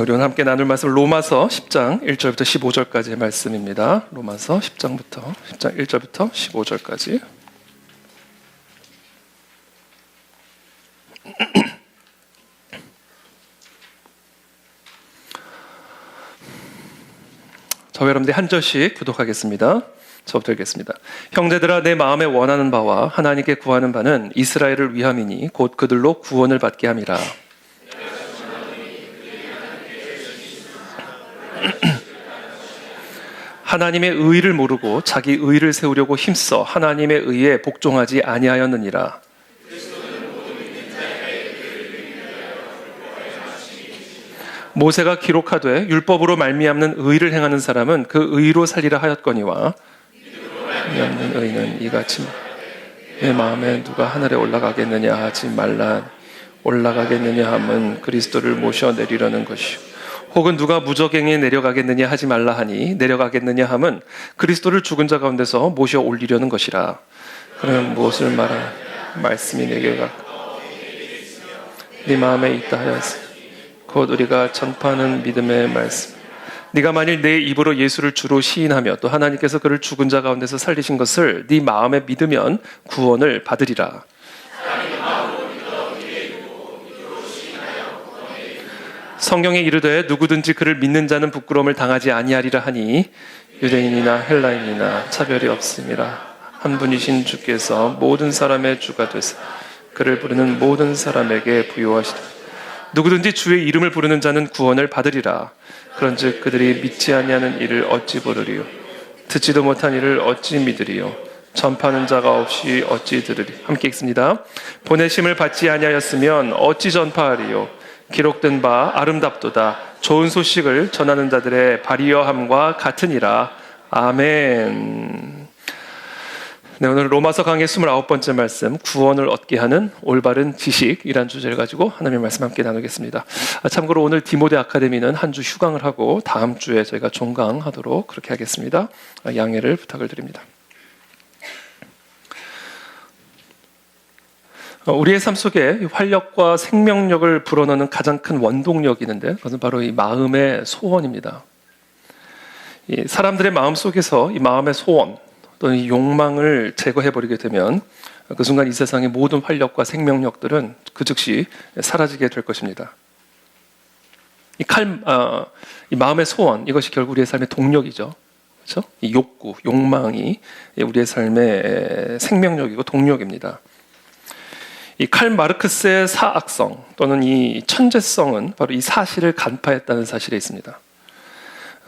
우리 오늘 함께 나눌 말씀 로마서 10장 1절부터 15절까지의 말씀입니다. 로마서 10장 1절부터 15절까지. 저와 여러분들 한 절씩 교독하겠습니다. 저부터 읽겠습니다. 형제들아, 내 마음에 원하는 바와 하나님께 구하는 바는 이스라엘을 위함이니 곧 그들로 구원을 받게 함이라. 하나님의 의를 모르고 자기 의를 세우려고 힘써 하나님의 의에 복종하지 아니하였느니라. 모세가 기록하되 율법으로 말미암는 의를 행하는 사람은 그 의로 살리라 하였거니와 없는 의는 이같이 내 마음에 누가 하늘에 올라가겠느냐 하지 말라. 올라가겠느냐 함은 그리스도를 모셔 내리려는 것이요 혹은 누가 무저갱에 내려가겠느냐 하지 말라 하니 내려가겠느냐 함은 그리스도를 죽은 자 가운데서 모셔 올리려는 것이라. 그러면 무엇을 말하냐? 말씀이 내게 네 마음에 있다 하였으니 곧 우리가 전파하는 믿음의 말씀. 네가 만일 내 입으로 예수를 주로 시인하며 또 하나님께서 그를 죽은 자 가운데서 살리신 것을 네 마음에 믿으면 구원을 받으리라. 성경에 이르되 누구든지 그를 믿는 자는 부끄러움을 당하지 아니하리라 하니 유대인이나 헬라인이나 차별이 없음이라. 한 분이신 주께서 모든 사람의 주가 되사 그를 부르는 모든 사람에게 부요하시되 누구든지 주의 이름을 부르는 자는 구원을 받으리라. 그런즉 그들이 믿지 아니하는 일을 어찌 부르리요? 듣지도 못한 일을 어찌 믿으리요? 전파하는 자가 없이 어찌 들으리? 함께 읽습니다. 보내심을 받지 아니하였으면 어찌 전파하리요? 기록된 바 아름답도다. 좋은 소식을 전하는 자들의 발이여함과 같으니라. 아멘. 네, 오늘 로마서 강의 29번째 말씀, 구원을 얻게 하는 올바른 지식이란 주제를 가지고 하나님의 말씀 함께 나누겠습니다. 참고로 오늘 디모데 아카데미는 한 주 휴강을 하고 다음 주에 저희가 종강하도록 그렇게 하겠습니다. 양해를 부탁을 드립니다. 우리의 삶 속에 활력과 생명력을 불어넣는 가장 큰 원동력이 있는데 그것은 바로 이 마음의 소원입니다. 이 사람들의 마음 속에서 이 마음의 소원 또는 이 욕망을 제거해버리게 되면 그 순간 이 세상의 모든 활력과 생명력들은 그 즉시 사라지게 될 것입니다. 이 마음의 소원, 이것이 결국 우리의 삶의 동력이죠. 그렇죠? 이 욕구, 욕망이 우리의 삶의 생명력이고 동력입니다. 이 칼 마르크스의 사악성 또는 이 천재성은 바로 이 사실을 간파했다는 사실에 있습니다.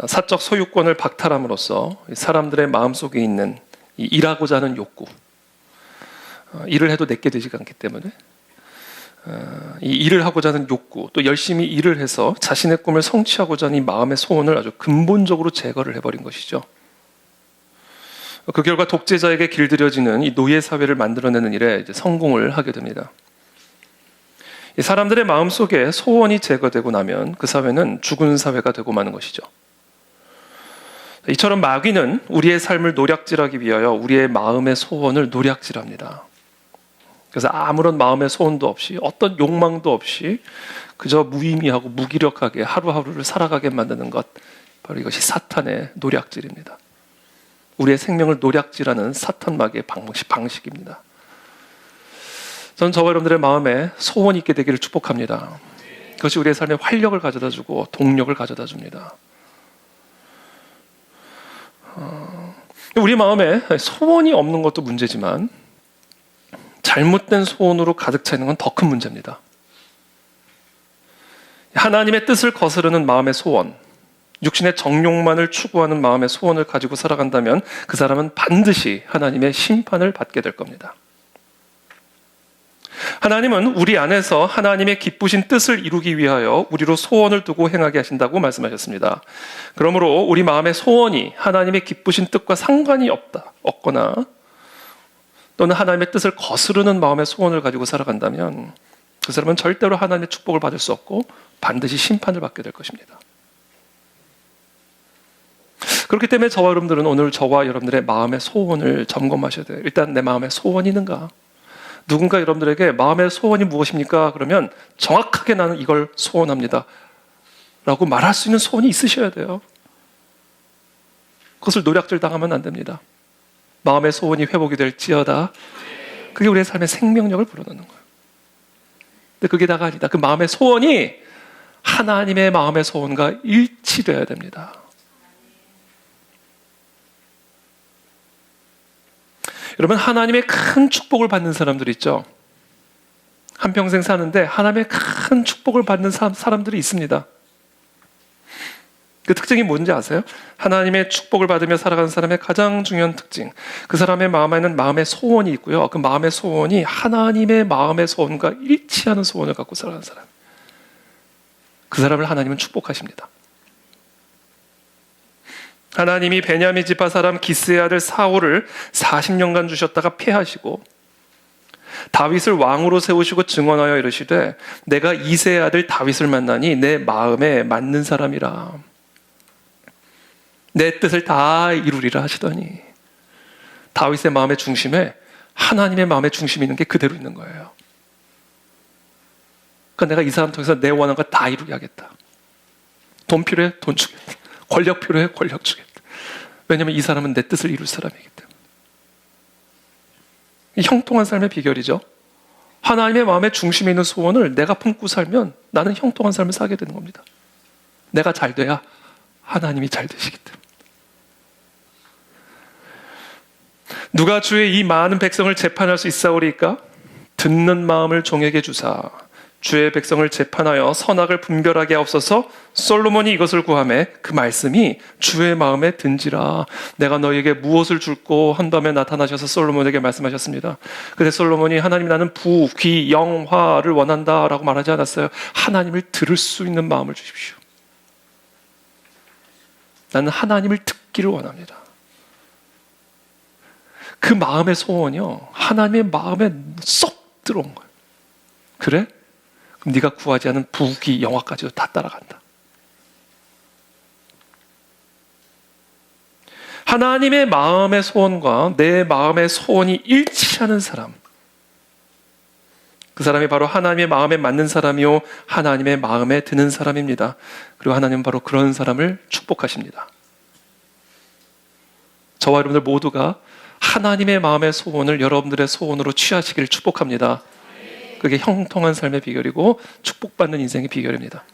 사적 소유권을 박탈함으로써 사람들의 마음속에 있는 이 일하고자 하는 욕구, 일을 해도 내게 되지가 않기 때문에 이 일을 하고자 하는 욕구, 또 열심히 일을 해서 자신의 꿈을 성취하고자 하는 이 마음의 소원을 아주 근본적으로 제거를 해버린 것이죠. 그 결과 독재자에게 길들여지는 이 노예 사회를 만들어내는 일에 이제 성공을 하게 됩니다. 이 사람들의 마음 속에 소원이 제거되고 나면 그 사회는 죽은 사회가 되고 마는 것이죠. 이처럼 마귀는 우리의 삶을 노략질하기 위하여 우리의 마음의 소원을 노략질합니다. 그래서 아무런 마음의 소원도 없이 어떤 욕망도 없이 그저 무의미하고 무기력하게 하루하루를 살아가게 만드는 것, 바로 이것이 사탄의 노략질입니다. 우리의 생명을 노략질하는 사탄 마귀의 방식입니다. 저는 저와 여러분들의 마음에 소원이 있게 되기를 축복합니다. 그것이 우리의 삶에 활력을 가져다주고 동력을 가져다줍니다. 우리 마음에 소원이 없는 것도 문제지만 잘못된 소원으로 가득 차 있는 건 더 큰 문제입니다. 하나님의 뜻을 거스르는 마음의 소원, 육신의 정욕만을 추구하는 마음의 소원을 가지고 살아간다면 그 사람은 반드시 하나님의 심판을 받게 될 겁니다. 하나님은 우리 안에서 하나님의 기쁘신 뜻을 이루기 위하여 우리로 소원을 두고 행하게 하신다고 말씀하셨습니다. 그러므로 우리 마음의 소원이 하나님의 기쁘신 뜻과 상관이 없거나 또는 하나님의 뜻을 거스르는 마음의 소원을 가지고 살아간다면 그 사람은 절대로 하나님의 축복을 받을 수 없고 반드시 심판을 받게 될 것입니다. 그렇기 때문에 저와 여러분들은 오늘 저와 여러분들의 마음의 소원을 점검하셔야 돼요. 일단 내 마음의 소원이 있는가? 누군가 여러분들에게 마음의 소원이 무엇입니까? 그러면 정확하게 나는 이걸 소원합니다 라고 말할 수 있는 소원이 있으셔야 돼요. 그것을 노략질 당하면 안 됩니다. 마음의 소원이 회복이 될지어다. 그게 우리의 삶의 생명력을 불어넣는 거예요. 근데 그게 다가 아니다. 그 마음의 소원이 하나님의 마음의 소원과 일치되어야 됩니다. 여러분, 하나님의 큰 축복을 받는 사람들 있죠? 한평생 사는데 하나님의 큰 축복을 받는 사람들이 있습니다. 그 특징이 뭔지 아세요? 하나님의 축복을 받으며 살아가는 사람의 가장 중요한 특징, 그 사람의 마음에는 마음의 소원이 있고요. 그 마음의 소원이 하나님의 마음의 소원과 일치하는 소원을 갖고 살아가는 사람, 그 사람을 하나님은 축복하십니다. 하나님이 베냐민 지파 사람 기스의 아들 사울을 40년간 주셨다가 패하시고 다윗을 왕으로 세우시고 증언하여 이르시되 내가 이새의 아들 다윗을 만나니 내 마음에 맞는 사람이라, 내 뜻을 다 이루리라 하시더니 다윗의 마음의 중심에 하나님의 마음의 중심이 있는 게 그대로 있는 거예요. 그러니까 내가 이 사람 통해서 내 원하는 거 다 이루게 하겠다. 돈 필요해? 돈 주겠다. 권력 필요해? 권력 주겠다. 왜냐하면 이 사람은 내 뜻을 이룰 사람이기 때문에. 이 형통한 삶의 비결이죠. 하나님의 마음의 중심에 있는 소원을 내가 품고 살면 나는 형통한 삶을 살게 되는 겁니다. 내가 잘 돼야 하나님이 잘 되시기 때문에. 누가 주의 이 많은 백성을 재판할 수 있사오리까? 듣는 마음을 종에게 주사 주의 백성을 재판하여 선악을 분별하게 하옵소서. 솔로몬이 이것을 구하매 그 말씀이 주의 마음에 든지라. 내가 너에게 무엇을 줄고 한 다음에 나타나셔서 솔로몬에게 말씀하셨습니다. 근데 솔로몬이 하나님 나는 부, 귀, 영화를 원한다 라고 말하지 않았어요. 하나님을 들을 수 있는 마음을 주십시오. 나는 하나님을 듣기를 원합니다. 그 마음의 소원이요, 하나님의 마음에 쏙 들어온 거예요. 그래? 그럼 네가 구하지 않은 부귀 영화까지도 다 따라간다. 하나님의 마음의 소원과 내 마음의 소원이 일치하는 사람, 그 사람이 바로 하나님의 마음에 맞는 사람이요 하나님의 마음에 드는 사람입니다. 그리고 하나님은 바로 그런 사람을 축복하십니다. 저와 여러분들 모두가 하나님의 마음의 소원을 여러분들의 소원으로 취하시기를 축복합니다. 그게 형통한 삶의 비결이고 축복받는 인생의 비결입니다.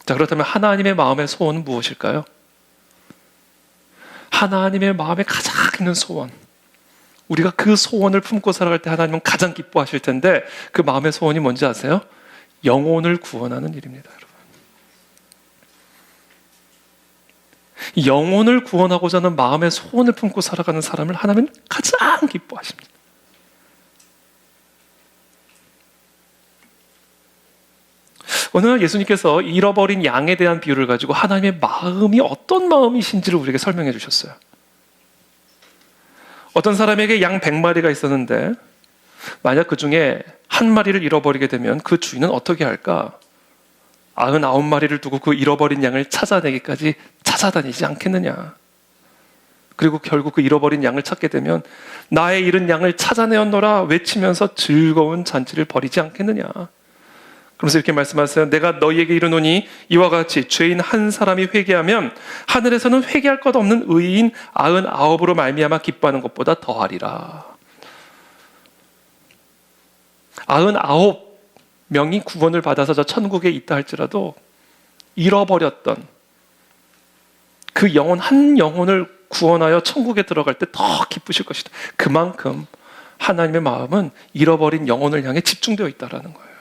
자, 그렇다면 하나님의 마음의 소원은 무엇일까요? 하나님의 마음에 가장 있는 소원, 우리가 그 소원을 품고 살아갈 때 하나님은 가장 기뻐하실 텐데 그 마음의 소원이 뭔지 아세요? 영혼을 구원하는 일입니다. 여러분, 영혼을 구원하고자 하는 마음의 소원을 품고 살아가는 사람을 하나님은 가장 기뻐하십니다. 어느 날 예수님께서 잃어버린 양에 대한 비유를 가지고 하나님의 마음이 어떤 마음이신지를 우리에게 설명해 주셨어요. 어떤 사람에게 양 100마리가 있었는데 만약 그 중에 한 마리를 잃어버리게 되면 그 주인은 어떻게 할까? 99마리를 두고 그 잃어버린 양을 찾아내기까지 찾아다니지 않겠느냐. 그리고 결국 그 잃어버린 양을 찾게 되면 나의 잃은 양을 찾아내었노라 외치면서 즐거운 잔치를 벌이지 않겠느냐. 그러면서 이렇게 말씀하세요. 내가 너희에게 이르노니 이와 같이 죄인 한 사람이 회개하면 하늘에서는 회개할 것 없는 의인 99으로 말미암아 기뻐하는 것보다 더하리라. 99명이 구원을 받아서 저 천국에 있다 할지라도 잃어버렸던 그 영혼 한 영혼을 구원하여 천국에 들어갈 때 더 기쁘실 것이다. 그만큼 하나님의 마음은 잃어버린 영혼을 향해 집중되어 있다는 거예요.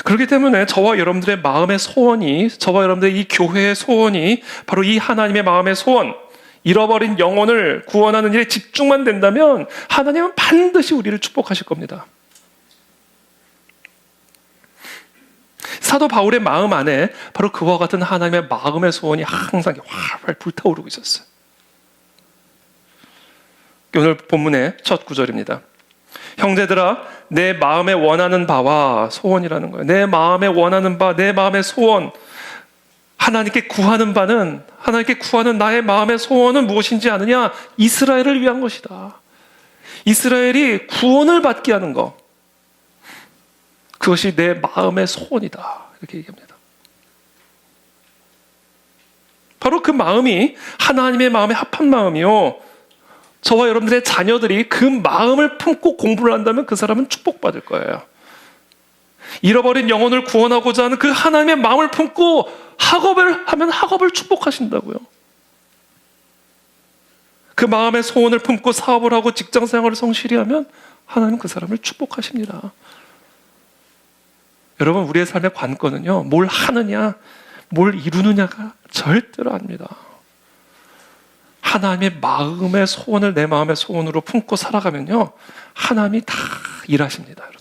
그렇기 때문에 저와 여러분들의 마음의 소원이, 저와 여러분들의 이 교회의 소원이 바로 이 하나님의 마음의 소원, 잃어버린 영혼을 구원하는 일에 집중만 된다면 하나님은 반드시 우리를 축복하실 겁니다. 사도 바울의 마음 안에 바로 그와 같은 하나님의 마음의 소원이 항상 활활 불타오르고 있었어요. 오늘 본문의 첫 구절입니다. 형제들아, 내 마음에 원하는 바와 소원이라는 거예요. 내 마음에 원하는 바, 내 마음의 소원, 하나님께 구하는 바는, 하나님께 구하는 나의 마음의 소원은 무엇인지 아느냐? 이스라엘을 위한 것이다. 이스라엘이 구원을 받게 하는 것, 그것이 내 마음의 소원이다. 이렇게 얘기합니다. 바로 그 마음이 하나님의 마음에 합한 마음이요. 저와 여러분들의 자녀들이 그 마음을 품고 공부를 한다면 그 사람은 축복받을 거예요. 잃어버린 영혼을 구원하고자 하는 그 하나님의 마음을 품고 학업을 하면 학업을 축복하신다고요. 그 마음의 소원을 품고 사업을 하고 직장 생활을 성실히 하면 하나님은 그 사람을 축복하십니다. 여러분, 우리의 삶의 관건은요, 뭘 하느냐, 뭘 이루느냐가 절대로 아닙니다. 하나님의 마음의 소원을 내 마음의 소원으로 품고 살아가면요, 하나님이 다 일하십니다, 여러분.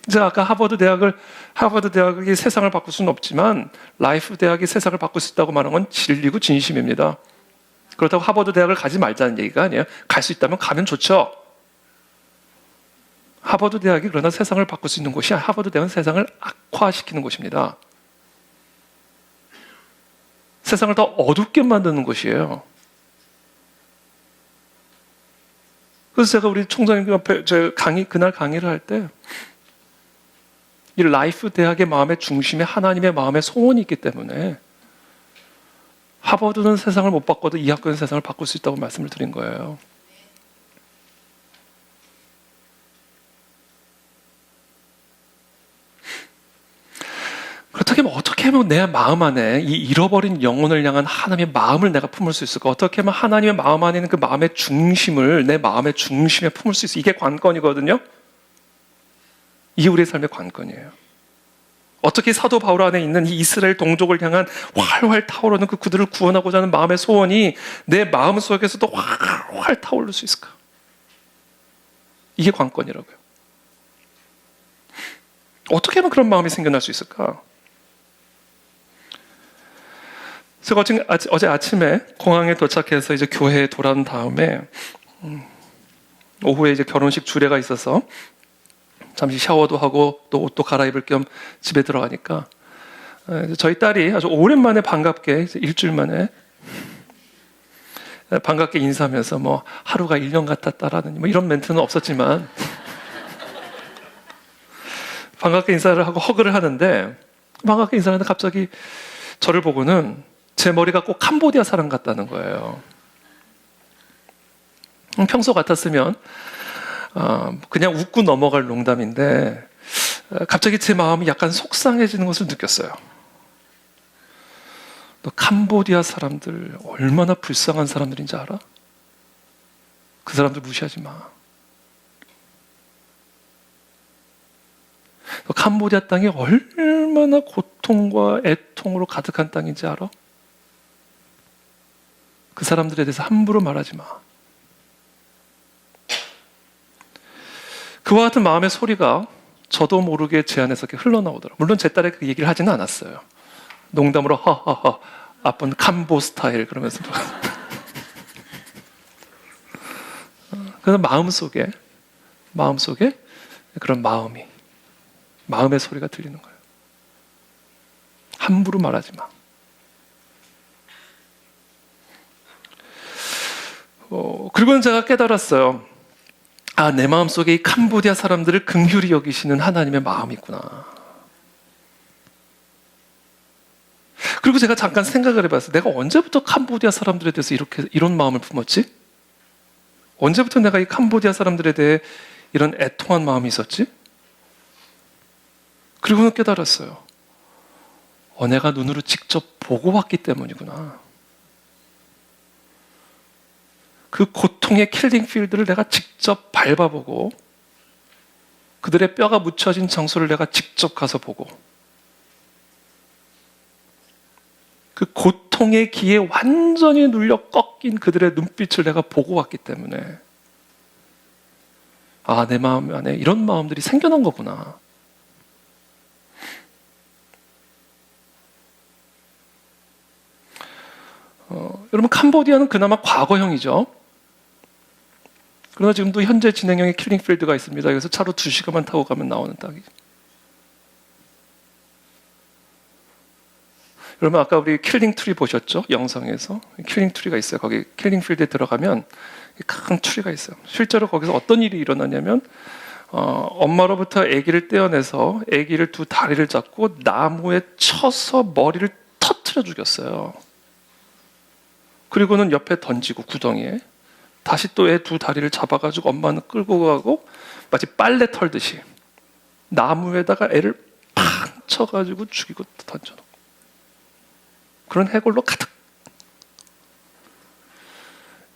제가 아까 하버드 대학이 세상을 바꿀 수는 없지만 라이프 대학이 세상을 바꿀 수 있다고 말한 건 진리고 진심입니다. 그렇다고 하버드 대학을 가지 말자는 얘기가 아니에요. 갈 수 있다면 가면 좋죠. 하버드 대학이 그러나 세상을 바꿀 수 있는 곳이 아니라 하버드 대학은 세상을 악화시키는 곳입니다. 세상을 더 어둡게 만드는 곳이에요. 그래서 제가 우리 총장님 앞에 그날 강의를 할 때 이 라이프 대학의 마음의 중심에 하나님의 마음의 소원이 있기 때문에 하버드는 세상을 못 바꿔도 이 학교는 세상을 바꿀 수 있다고 말씀을 드린 거예요. 그렇다면 어떻게 하면 내 마음 안에 이 잃어버린 영혼을 향한 하나님의 마음을 내가 품을 수 있을까? 어떻게 하면 하나님의 마음 안에 있는 그 마음의 중심을 내 마음의 중심에 품을 수 있을까? 이게 관건이거든요. 이게 우리의 삶의 관건이에요. 어떻게 사도 바울 안에 있는 이 이스라엘 동족을 향한 활활 타오르는 그들을 구원하고자 하는 마음의 소원이 내 마음 속에서도 활활 타오를 수 있을까? 이게 관건이라고요. 어떻게 하면 그런 마음이 생겨날 수 있을까? 제가 어제 아침에 공항에 도착해서 이제 교회에 돌아온 다음에 오후에 이제 결혼식 주례가 있어서 잠시 샤워도 하고 또 옷도 갈아입을 겸 집에 들어가니까 저희 딸이 아주 오랜만에 반갑게 일주일 만에 반갑게 인사하면서 뭐 하루가 1년 같았다라는 뭐 이런 멘트는 없었지만 반갑게 인사를 하고 허그를 하는데 반갑게 인사를 하는데 갑자기 저를 보고는 제 머리가 꼭 캄보디아 사람 같다는 거예요. 평소 같았으면 그냥 웃고 넘어갈 농담인데 갑자기 제 마음이 약간 속상해지는 것을 느꼈어요. 너 캄보디아 사람들 얼마나 불쌍한 사람들인지 알아? 그 사람들 무시하지 마. 너 캄보디아 땅이 얼마나 고통과 애통으로 가득한 땅인지 알아? 그 사람들에 대해서 함부로 말하지 마. 그와 같은 마음의 소리가 저도 모르게 제 안에서 이렇게 흘러나오더라고요. 물론 제 딸이 그 얘기를 하지는 않았어요. 농담으로 하하하 아픈 캄보 스타일 그러면서 그래서 마음속에 그런 마음의 소리가 들리는 거예요. 함부로 말하지 마. 그리고는 제가 깨달았어요. 아, 내 마음속에 이 캄보디아 사람들을 긍휼히 여기시는 하나님의 마음이 있구나. 그리고 제가 잠깐 생각을 해봤어요. 내가 언제부터 캄보디아 사람들에 대해서 이런 마음을 품었지? 언제부터 내가 이 캄보디아 사람들에 대해 이런 애통한 마음이 있었지? 그리고는 깨달았어요. 내가 눈으로 직접 보고 왔기 때문이구나. 그 고통의 킬링 필드를 내가 직접 밟아보고 그들의 뼈가 묻혀진 장소를 내가 직접 가서 보고 그 고통의 기에 완전히 눌려 꺾인 그들의 눈빛을 내가 보고 왔기 때문에 아, 내 마음 안에 이런 마음들이 생겨난 거구나. 여러분, 캄보디아는 그나마 과거형이죠. 그러나 지금도 현재 진행형의 킬링필드가 있습니다. 여기서 차로 2시간만 타고 가면 나오는 땅이죠. 여러분, 아까 우리 킬링 트리 보셨죠? 영상에서 킬링 트리가 있어요. 거기 킬링 필드에 들어가면 큰 트리가 있어요. 실제로 거기서 어떤 일이 일어나냐면 엄마로부터 아기를 떼어내서 아기를 두 다리를 잡고 나무에 쳐서 머리를 터트려 죽였어요. 그리고는 옆에 던지고 구덩이에 다시 또 애 두 다리를 잡아가지고 엄마는 끌고 가고 마치 빨래 털듯이 나무에다가 애를 팡 쳐가지고 죽이고 던져놓고 그런 해골로 가득.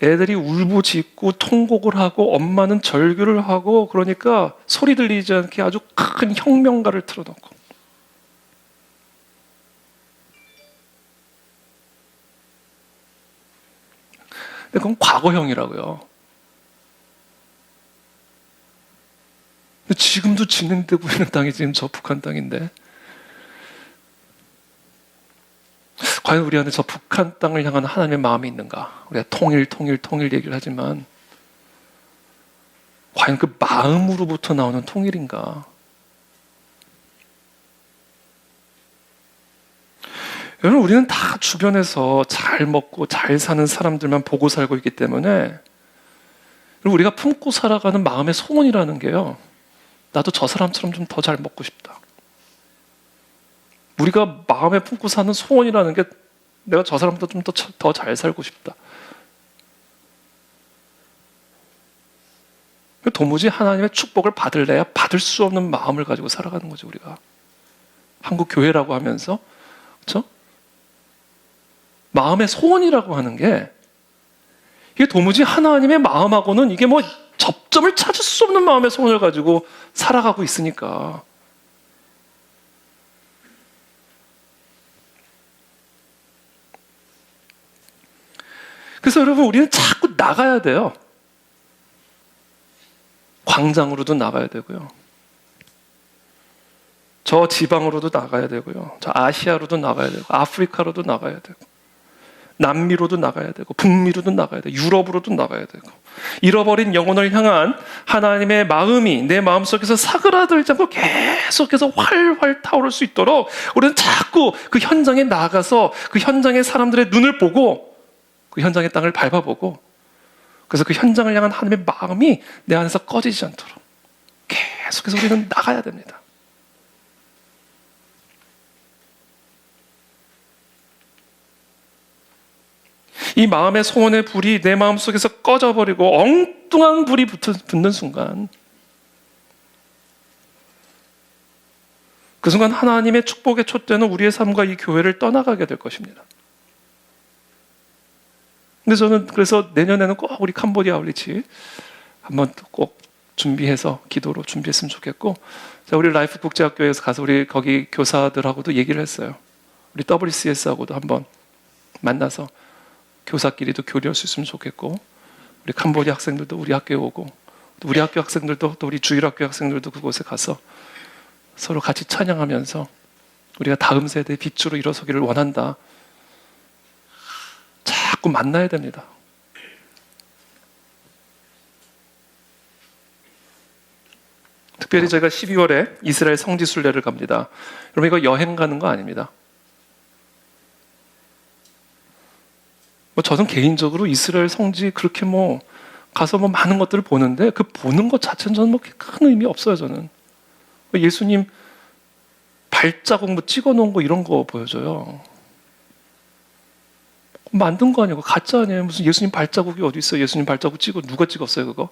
애들이 울부짖고 통곡을 하고 엄마는 절규를 하고 그러니까 소리 들리지 않게 아주 큰 혁명가를 틀어놓고 근데 그건 과거형이라고요. 근데 지금도 진행되고 있는 땅이 지금 저 북한 땅인데 과연 우리 안에 저 북한 땅을 향한 하나님의 마음이 있는가? 우리가 통일 얘기를 하지만 과연 그 마음으로부터 나오는 통일인가? 여러분, 우리는 다 주변에서 잘 먹고 잘 사는 사람들만 보고 살고 있기 때문에 그리고 우리가 품고 살아가는 마음의 소원이라는 게요, 나도 저 사람처럼 좀 더 잘 먹고 싶다. 우리가 마음에 품고 사는 소원이라는 게 내가 저 사람보다 좀 더 잘 살고 싶다. 도무지 하나님의 축복을 받을래야 받을 수 없는 마음을 가지고 살아가는 거죠, 우리가. 한국 교회라고 하면서, 그렇죠? 마음의 소원이라고 하는 게 이게 도무지 하나님의 마음하고는 이게 뭐 접점을 찾을 수 없는 마음의 소원을 가지고 살아가고 있으니까. 그래서 여러분, 우리는 자꾸 나가야 돼요. 광장으로도 나가야 되고요. 저 지방으로도 나가야 되고요. 저 아시아로도 나가야 되고, 아프리카로도 나가야 되고, 남미로도 나가야 되고, 북미로도 나가야 되고, 유럽으로도 나가야 되고, 잃어버린 영혼을 향한 하나님의 마음이 내 마음속에서 사그라들지 않고 계속해서 활활 타오를 수 있도록 우리는 자꾸 그 현장에 나가서 그 현장의 사람들의 눈을 보고 그 현장의 땅을 밟아보고 그래서 그 현장을 향한 하나님의 마음이 내 안에서 꺼지지 않도록 계속해서 우리는 나가야 됩니다. 이 마음의 소원의 불이 내 마음속에서 꺼져버리고 엉뚱한 불이 붙는 순간 그 순간 하나님의 축복의 촛대는 우리의 삶과 이 교회를 떠나가게 될 것입니다. 근데 저는 그래서 내년에는 꼭 우리 캄보디아 아울리치 한번 꼭 준비해서 기도로 준비했으면 좋겠고, 우리 라이프 국제학교에서 가서 우리 거기 교사들하고도 얘기를 했어요. 우리 WCS하고도 한번 만나서 교사끼리도 교류할 수 있으면 좋겠고, 우리 캄보디아 학생들도 우리 학교에 오고, 또 우리 학교 학생들도 또 우리 주일학교 학생들도 그곳에 가서 서로 같이 찬양하면서 우리가 다음 세대의 빛으로 일어서기를 원한다. 자꾸 만나야 됩니다. 특별히 저희가 12월에 이스라엘 성지 순례를 갑니다. 여러분, 이거 여행 가는 거 아닙니다. 저는 개인적으로 이스라엘 성지 그렇게 가서 많은 것들을 보는데 그 보는 것 자체는 저는 큰 의미 없어요. 저는 예수님 발자국 찍어 놓은 거 이런 거 보여줘요. 만든 거 아니고 가짜 아니에요. 무슨 예수님 발자국이 어디 있어요? 예수님 발자국 누가 찍었어요 그거?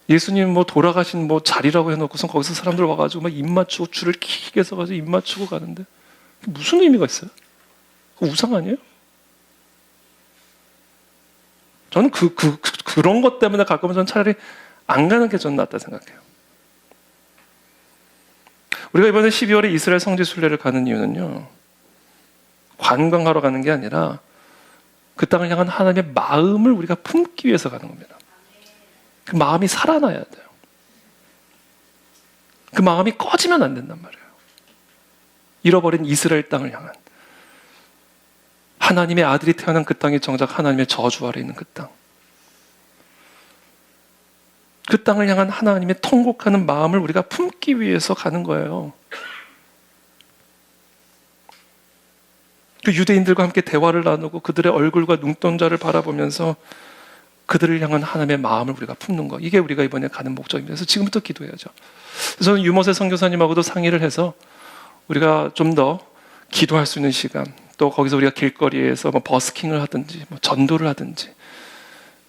예수님 돌아가신 자리라고 해놓고선 거기서 사람들 와가지고 입 맞추고 줄을 길게 서가지고 입 맞추고 가는데 무슨 의미가 있어요? 그거 우상 아니에요? 저는 그런 것 때문에 갈 거면 저는 차라리 안 가는 게 저는 낫다 생각해요. 우리가 이번에 12월에 이스라엘 성지 순례를 가는 이유는요, 관광하러 가는 게 아니라 그 땅을 향한 하나님의 마음을 우리가 품기 위해서 가는 겁니다. 그 마음이 살아나야 돼요. 그 마음이 꺼지면 안 된단 말이에요. 잃어버린 이스라엘 땅을 향한 하나님의 아들이 태어난 그 땅이 정작 하나님의 저주 아래 있는 그 땅. 그 땅을 향한 하나님의 통곡하는 마음을 우리가 품기 위해서 가는 거예요. 그 유대인들과 함께 대화를 나누고 그들의 얼굴과 눈동자를 바라보면서 그들을 향한 하나님의 마음을 우리가 품는 거, 이게 우리가 이번에 가는 목적입니다. 그래서 지금부터 기도해야죠. 저는 유머세 선교사님하고도 상의를 해서 우리가 좀 더 기도할 수 있는 시간, 또 거기서 우리가 길거리에서 뭐 버스킹을 하든지 뭐 전도를 하든지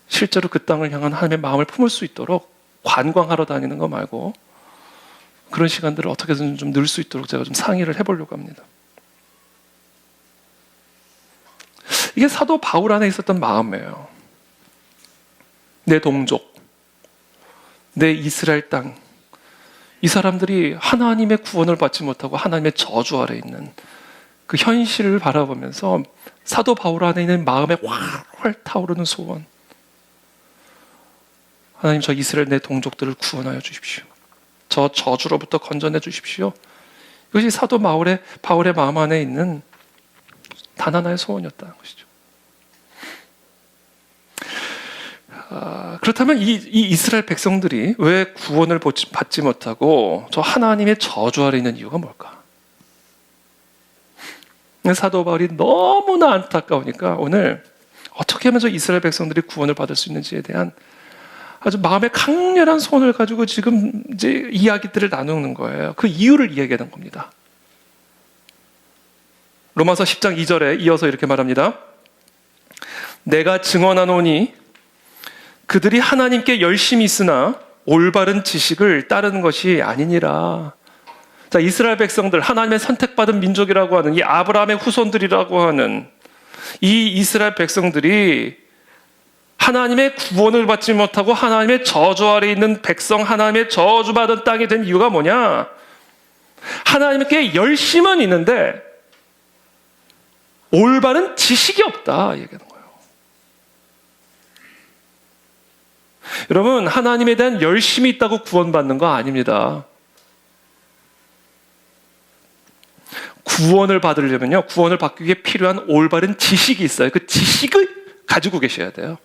실제로 그 땅을 향한 하나님의 마음을 품을 수 있도록 관광하러 다니는 거 말고 그런 시간들을 어떻게든 좀 늘 수 있도록 제가 좀 상의를 해보려고 합니다. 이게 사도 바울 안에 있었던 마음이에요. 내 동족, 내 이스라엘 땅, 이 사람들이 하나님의 구원을 받지 못하고 하나님의 저주 아래 있는 그 현실을 바라보면서 사도 바울 안에 있는 마음에 활활 타오르는 소원, 하나님, 저 이스라엘 내 동족들을 구원하여 주십시오. 저 저주로부터 건져내 주십시오. 이것이 사도 바울의 마음 안에 있는 단 하나의 소원이었다는 것이죠. 그렇다면 이 이스라엘 백성들이 왜 구원을 받지 못하고 저 하나님의 저주 아래 있는 이유가 뭘까? 사도 바울이 너무나 안타까우니까 오늘 어떻게 하면 저 이스라엘 백성들이 구원을 받을 수 있는지에 대한 아주 마음의 강렬한 소원을 가지고 지금 이제 이야기들을 나누는 거예요. 그 이유를 이야기하는 겁니다. 로마서 10장 2절에 이어서 이렇게 말합니다. 내가 증언하노니 그들이 하나님께 열심히 있으나 올바른 지식을 따르는 것이 아니니라. 자, 이스라엘 백성들, 하나님의 선택받은 민족이라고 하는 이 아브라함의 후손들이라고 하는 이 이스라엘 백성들이 하나님의 구원을 받지 못하고 하나님의 저주 아래 있는 백성, 하나님의 저주받은 땅이 된 이유가 뭐냐? 하나님께 열심은 있는데 올바른 지식이 없다 얘기하는 거예요. 여러분, 하나님에 대한 열심이 있다고 구원받는 거 아닙니다. 구원을 받으려면요, 구원을 받기 위해 필요한 올바른 지식이 있어요. 그 지식을 가지고 계셔야 돼요.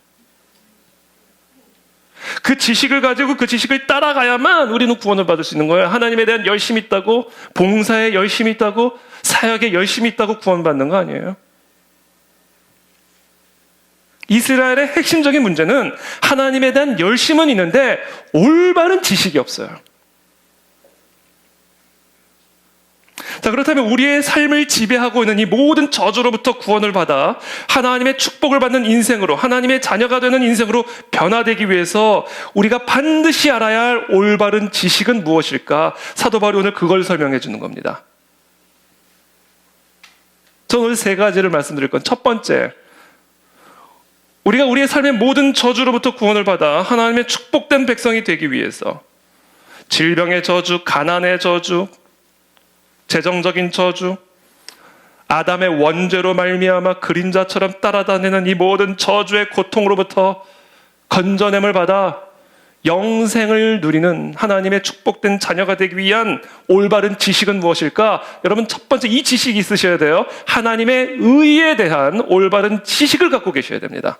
그 지식을 가지고 그 지식을 따라가야만 우리는 구원을 받을 수 있는 거예요. 하나님에 대한 열심이 있다고, 봉사에 열심이 있다고, 사역에 열심이 있다고 구원받는 거 아니에요. 이스라엘의 핵심적인 문제는 하나님에 대한 열심은 있는데 올바른 지식이 없어요. 자, 그렇다면 우리의 삶을 지배하고 있는 이 모든 저주로부터 구원을 받아 하나님의 축복을 받는 인생으로, 하나님의 자녀가 되는 인생으로 변화되기 위해서 우리가 반드시 알아야 할 올바른 지식은 무엇일까? 사도 바울이 오늘 그걸 설명해 주는 겁니다. 저는 오늘 세 가지를 말씀드릴 건, 첫 번째, 우리가 우리의 삶의 모든 저주로부터 구원을 받아 하나님의 축복된 백성이 되기 위해서 질병의 저주, 가난의 저주, 재정적인 저주, 아담의 원죄로 말미암아 그림자처럼 따라다니는 이 모든 저주의 고통으로부터 건져냄을 받아 영생을 누리는 하나님의 축복된 자녀가 되기 위한 올바른 지식은 무엇일까? 여러분, 첫 번째 이 지식이 있으셔야 돼요. 하나님의 의에 대한 올바른 지식을 갖고 계셔야 됩니다.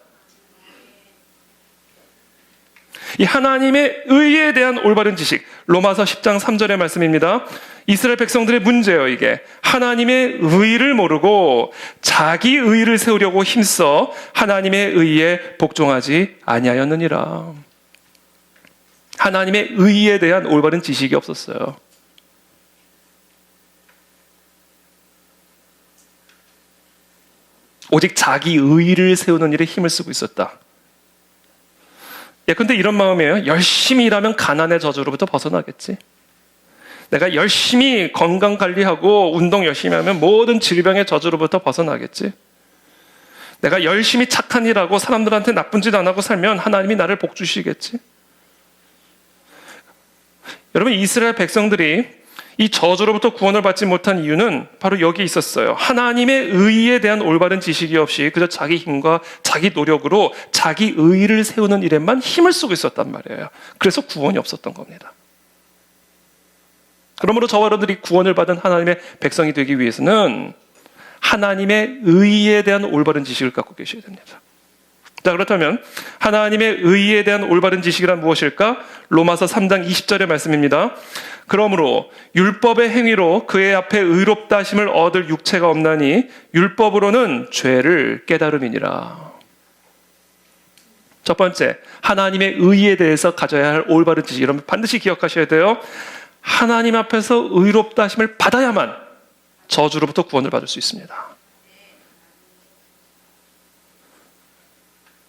이 하나님의 의에 대한 올바른 지식, 로마서 10장 3절의 말씀입니다. 이스라엘 백성들의 문제예요, 이게. 하나님의 의를 모르고 자기 의를 세우려고 힘써 하나님의 의에 복종하지 아니하였느니라. 하나님의 의에 대한 올바른 지식이 없었어요. 오직 자기 의를 세우는 일에 힘을 쓰고 있었다. 근데 이런 마음이에요. 열심히 일하면 가난의 저주로부터 벗어나겠지. 내가 열심히 건강 관리하고 운동 열심히 하면 모든 질병의 저주로부터 벗어나겠지. 내가 열심히 착한 일하고 사람들한테 나쁜 짓 안 하고 살면 하나님이 나를 복 주시겠지. 여러분, 이스라엘 백성들이 이 저주로부터 구원을 받지 못한 이유는 바로 여기 있었어요. 하나님의 의에 대한 올바른 지식이 없이 그저 자기 힘과 자기 노력으로 자기 의를 세우는 일에만 힘을 쓰고 있었단 말이에요. 그래서 구원이 없었던 겁니다. 그러므로 저와 여러분들이 구원을 받은 하나님의 백성이 되기 위해서는 하나님의 의에 대한 올바른 지식을 갖고 계셔야 됩니다. 자, 그렇다면 하나님의 의에 대한 올바른 지식이란 무엇일까? 로마서 3장 20절의 말씀입니다. 그러므로 율법의 행위로 그의 앞에 의롭다 하심을 얻을 육체가 없나니 율법으로는 죄를 깨달음이니라. 첫 번째, 하나님의 의에 대해서 가져야 할 올바른 지식. 여러분 반드시 기억하셔야 돼요. 하나님 앞에서 의롭다 하심을 받아야만 저주로부터 구원을 받을 수 있습니다.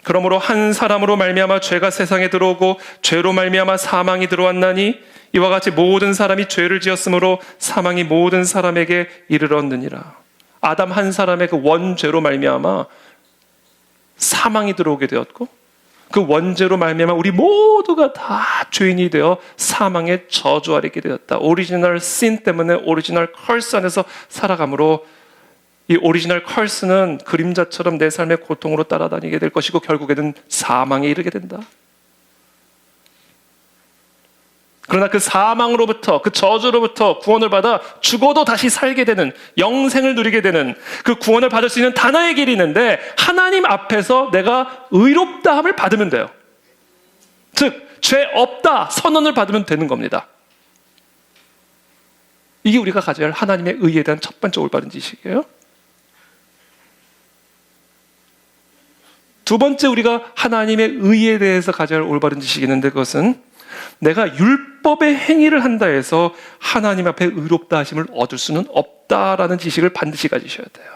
그러므로 한 사람으로 말미암아 죄가 세상에 들어오고 죄로 말미암아 사망이 들어왔나니 이와 같이 모든 사람이 죄를 지었으므로 사망이 모든 사람에게 이르렀느니라. 아담 한 사람의 그 원죄로 말미암아 사망이 들어오게 되었고 그 원죄로 말미암아 우리 모두가 다 죄인이 되어 사망의 저주 아래 있게 되었다. 오리지널 신 때문에 오리지널 컬스 안에서 살아가므로 이 오리지널 컬스는 그림자처럼 내 삶의 고통으로 따라다니게 될 것이고 결국에는 사망에 이르게 된다. 그러나 그 사망으로부터, 그 저주로부터 구원을 받아 죽어도 다시 살게 되는, 영생을 누리게 되는 그 구원을 받을 수 있는 하나의 길이 있는데 하나님 앞에서 내가 의롭다함을 받으면 돼요. 즉, 죄 없다 선언을 받으면 되는 겁니다. 이게 우리가 가져야 할 하나님의 의에 대한 첫 번째 올바른 지식이에요. 두 번째 우리가 하나님의 의에 대해서 가져야 할 올바른 지식이 있는데 그것은 내가 율법의 행위를 한다 해서 하나님 앞에 의롭다 하심을 얻을 수는 없다라는 지식을 반드시 가지셔야 돼요.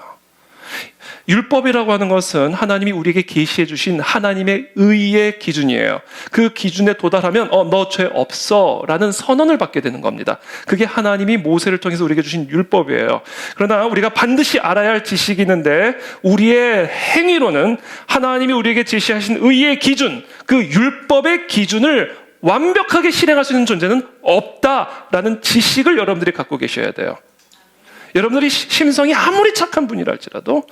율법이라고 하는 것은 하나님이 우리에게 계시해 주신 하나님의 의의 기준이에요. 그 기준에 도달하면 너 죄 없어 라는 선언을 받게 되는 겁니다. 그게 하나님이 모세를 통해서 우리에게 주신 율법이에요. 그러나 우리가 반드시 알아야 할 지식이 있는데 우리의 행위로는 하나님이 우리에게 제시하신 의의 기준, 그 율법의 기준을 완벽하게 실행할 수 있는 존재는 없다라는 지식을 여러분들이 갖고 계셔야 돼요. 여러분들이 심성이 아무리 착한 분이라 할지라도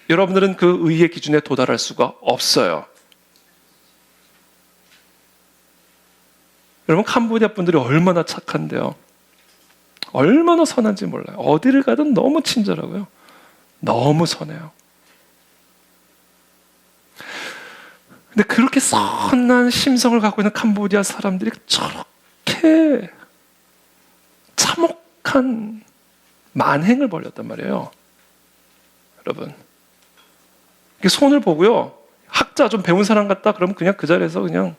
여러분들은 그 의의 기준에 도달할 수가 없어요. 여러분 캄보디아 분들이 얼마나 착한데요. 얼마나 선한지 몰라요. 어디를 가든 너무 친절하고요. 너무 선해요. 근데 그렇게 선한 심성을 갖고 있는 캄보디아 사람들이 저렇게 참혹한 만행을 벌였단 말이에요. 여러분. 손을 보고요. 학자 좀 배운 사람 같다 그러면 그냥 그 자리에서 그냥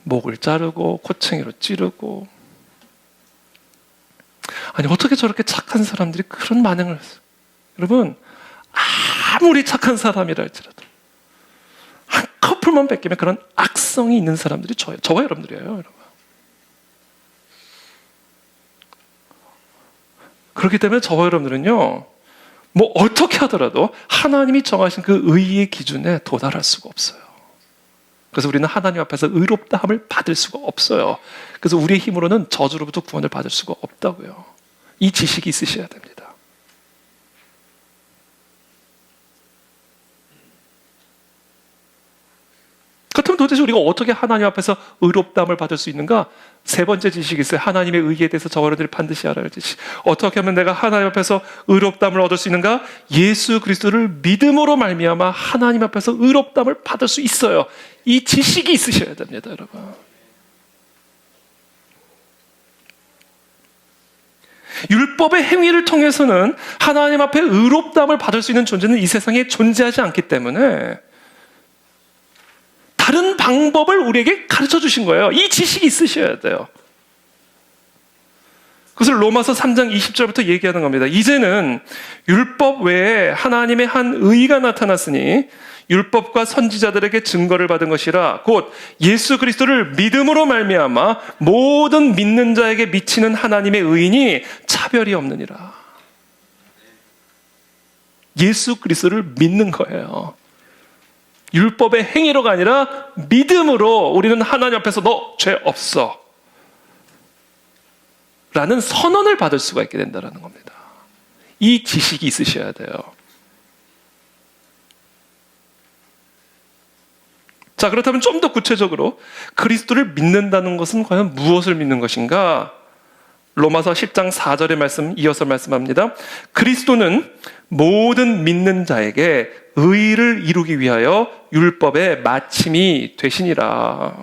목을 자르고 코챙이로 찌르고. 아니 어떻게 저렇게 착한 사람들이 그런 만행을 했어요? 여러분 아무리 착한 사람이라 할지라도 한 커플만 뺏기면 그런 악성이 있는 사람들이 저와 여러분들이에요. 여러분. 그렇기 때문에 저와 여러분들은요. 뭐 어떻게 하더라도 하나님이 정하신 그 의의 기준에 도달할 수가 없어요. 그래서 우리는 하나님 앞에서 의롭다함을 받을 수가 없어요. 그래서 우리의 힘으로는 저주로부터 구원을 받을 수가 없다고요. 이 지식이 있으셔야 됩니다. 그렇다면 도대체 우리가 어떻게 하나님 앞에서 의롭다함을 받을 수 있는가? 세 번째 지식이 있어요. 하나님의 의에 대해서 저와 여러분들이 반드시 알아야 할 지식. 어떻게 하면 내가 하나님 앞에서 의롭다함을 얻을 수 있는가? 예수 그리스도를 믿음으로 말미암아 하나님 앞에서 의롭다함을 받을 수 있어요. 이 지식이 있으셔야 됩니다, 여러분. 율법의 행위를 통해서는 하나님 앞에 의롭다함을 받을 수 있는 존재는 이 세상에 존재하지 않기 때문에 다른 방법을 우리에게 가르쳐 주신 거예요. 이 지식이 있으셔야 돼요. 그것을 로마서 3장 20절부터 얘기하는 겁니다. 이제는 율법 외에 하나님의 한 의가 나타났으니 율법과 선지자들에게 증거를 받은 것이라 곧 예수 그리스도를 믿음으로 말미암아 모든 믿는 자에게 미치는 하나님의 의인이 차별이 없느니라. 예수 그리스도를 믿는 거예요. 율법의 행위로가 아니라 믿음으로 우리는 하나님 앞에서 너 죄 없어 라는 선언을 받을 수가 있게 된다는 겁니다. 이 지식이 있으셔야 돼요. 자, 그렇다면 좀 더 구체적으로 그리스도를 믿는다는 것은 과연 무엇을 믿는 것인가? 로마서 10장 4절의 말씀 이어서 말씀합니다. 그리스도는 모든 믿는 자에게 의를 이루기 위하여 율법의 마침이 되시니라.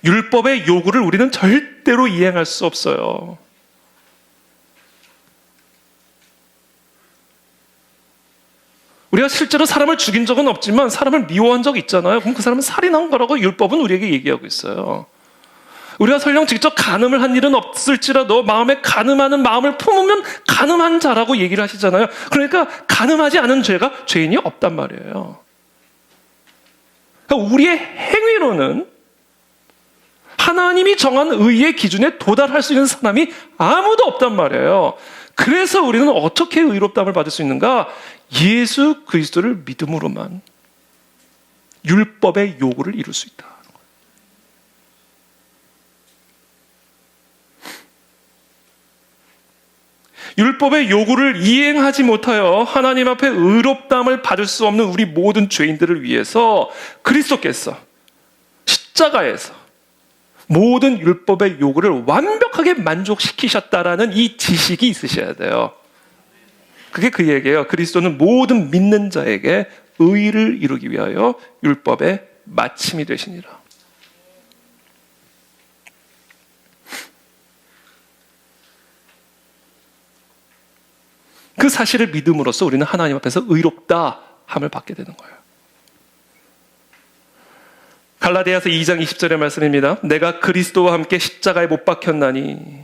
율법의 요구를 우리는 절대로 이행할 수 없어요. 우리가 실제로 사람을 죽인 적은 없지만 사람을 미워한 적이 있잖아요. 그럼 그 사람은 살인한 거라고 율법은 우리에게 얘기하고 있어요. 우리가 설령 직접 간음을 한 일은 없을지라도 마음에 간음하는 마음을 품으면 간음한 자라고 얘기를 하시잖아요. 그러니까 간음하지 않은 죄가 죄인이 없단 말이에요. 그러니까 우리의 행위로는 하나님이 정한 의의 기준에 도달할 수 있는 사람이 아무도 없단 말이에요. 그래서 우리는 어떻게 의롭다함을 받을 수 있는가? 예수 그리스도를 믿음으로만 율법의 요구를 이룰 수 있다. 율법의 요구를 이행하지 못하여 하나님 앞에 의롭다함을 받을 수 없는 우리 모든 죄인들을 위해서 그리스도께서 십자가에서 모든 율법의 요구를 완벽하게 만족시키셨다라는 이 지식이 있으셔야 돼요. 그게 그 얘기예요. 그리스도는 모든 믿는 자에게 의를 이루기 위하여 율법의 마침이 되시니라. 그 사실을 믿음으로써 우리는 하나님 앞에서 의롭다 함을 받게 되는 거예요. 갈라디아서 2장 20절의 말씀입니다. 내가 그리스도와 함께 십자가에 못 박혔나니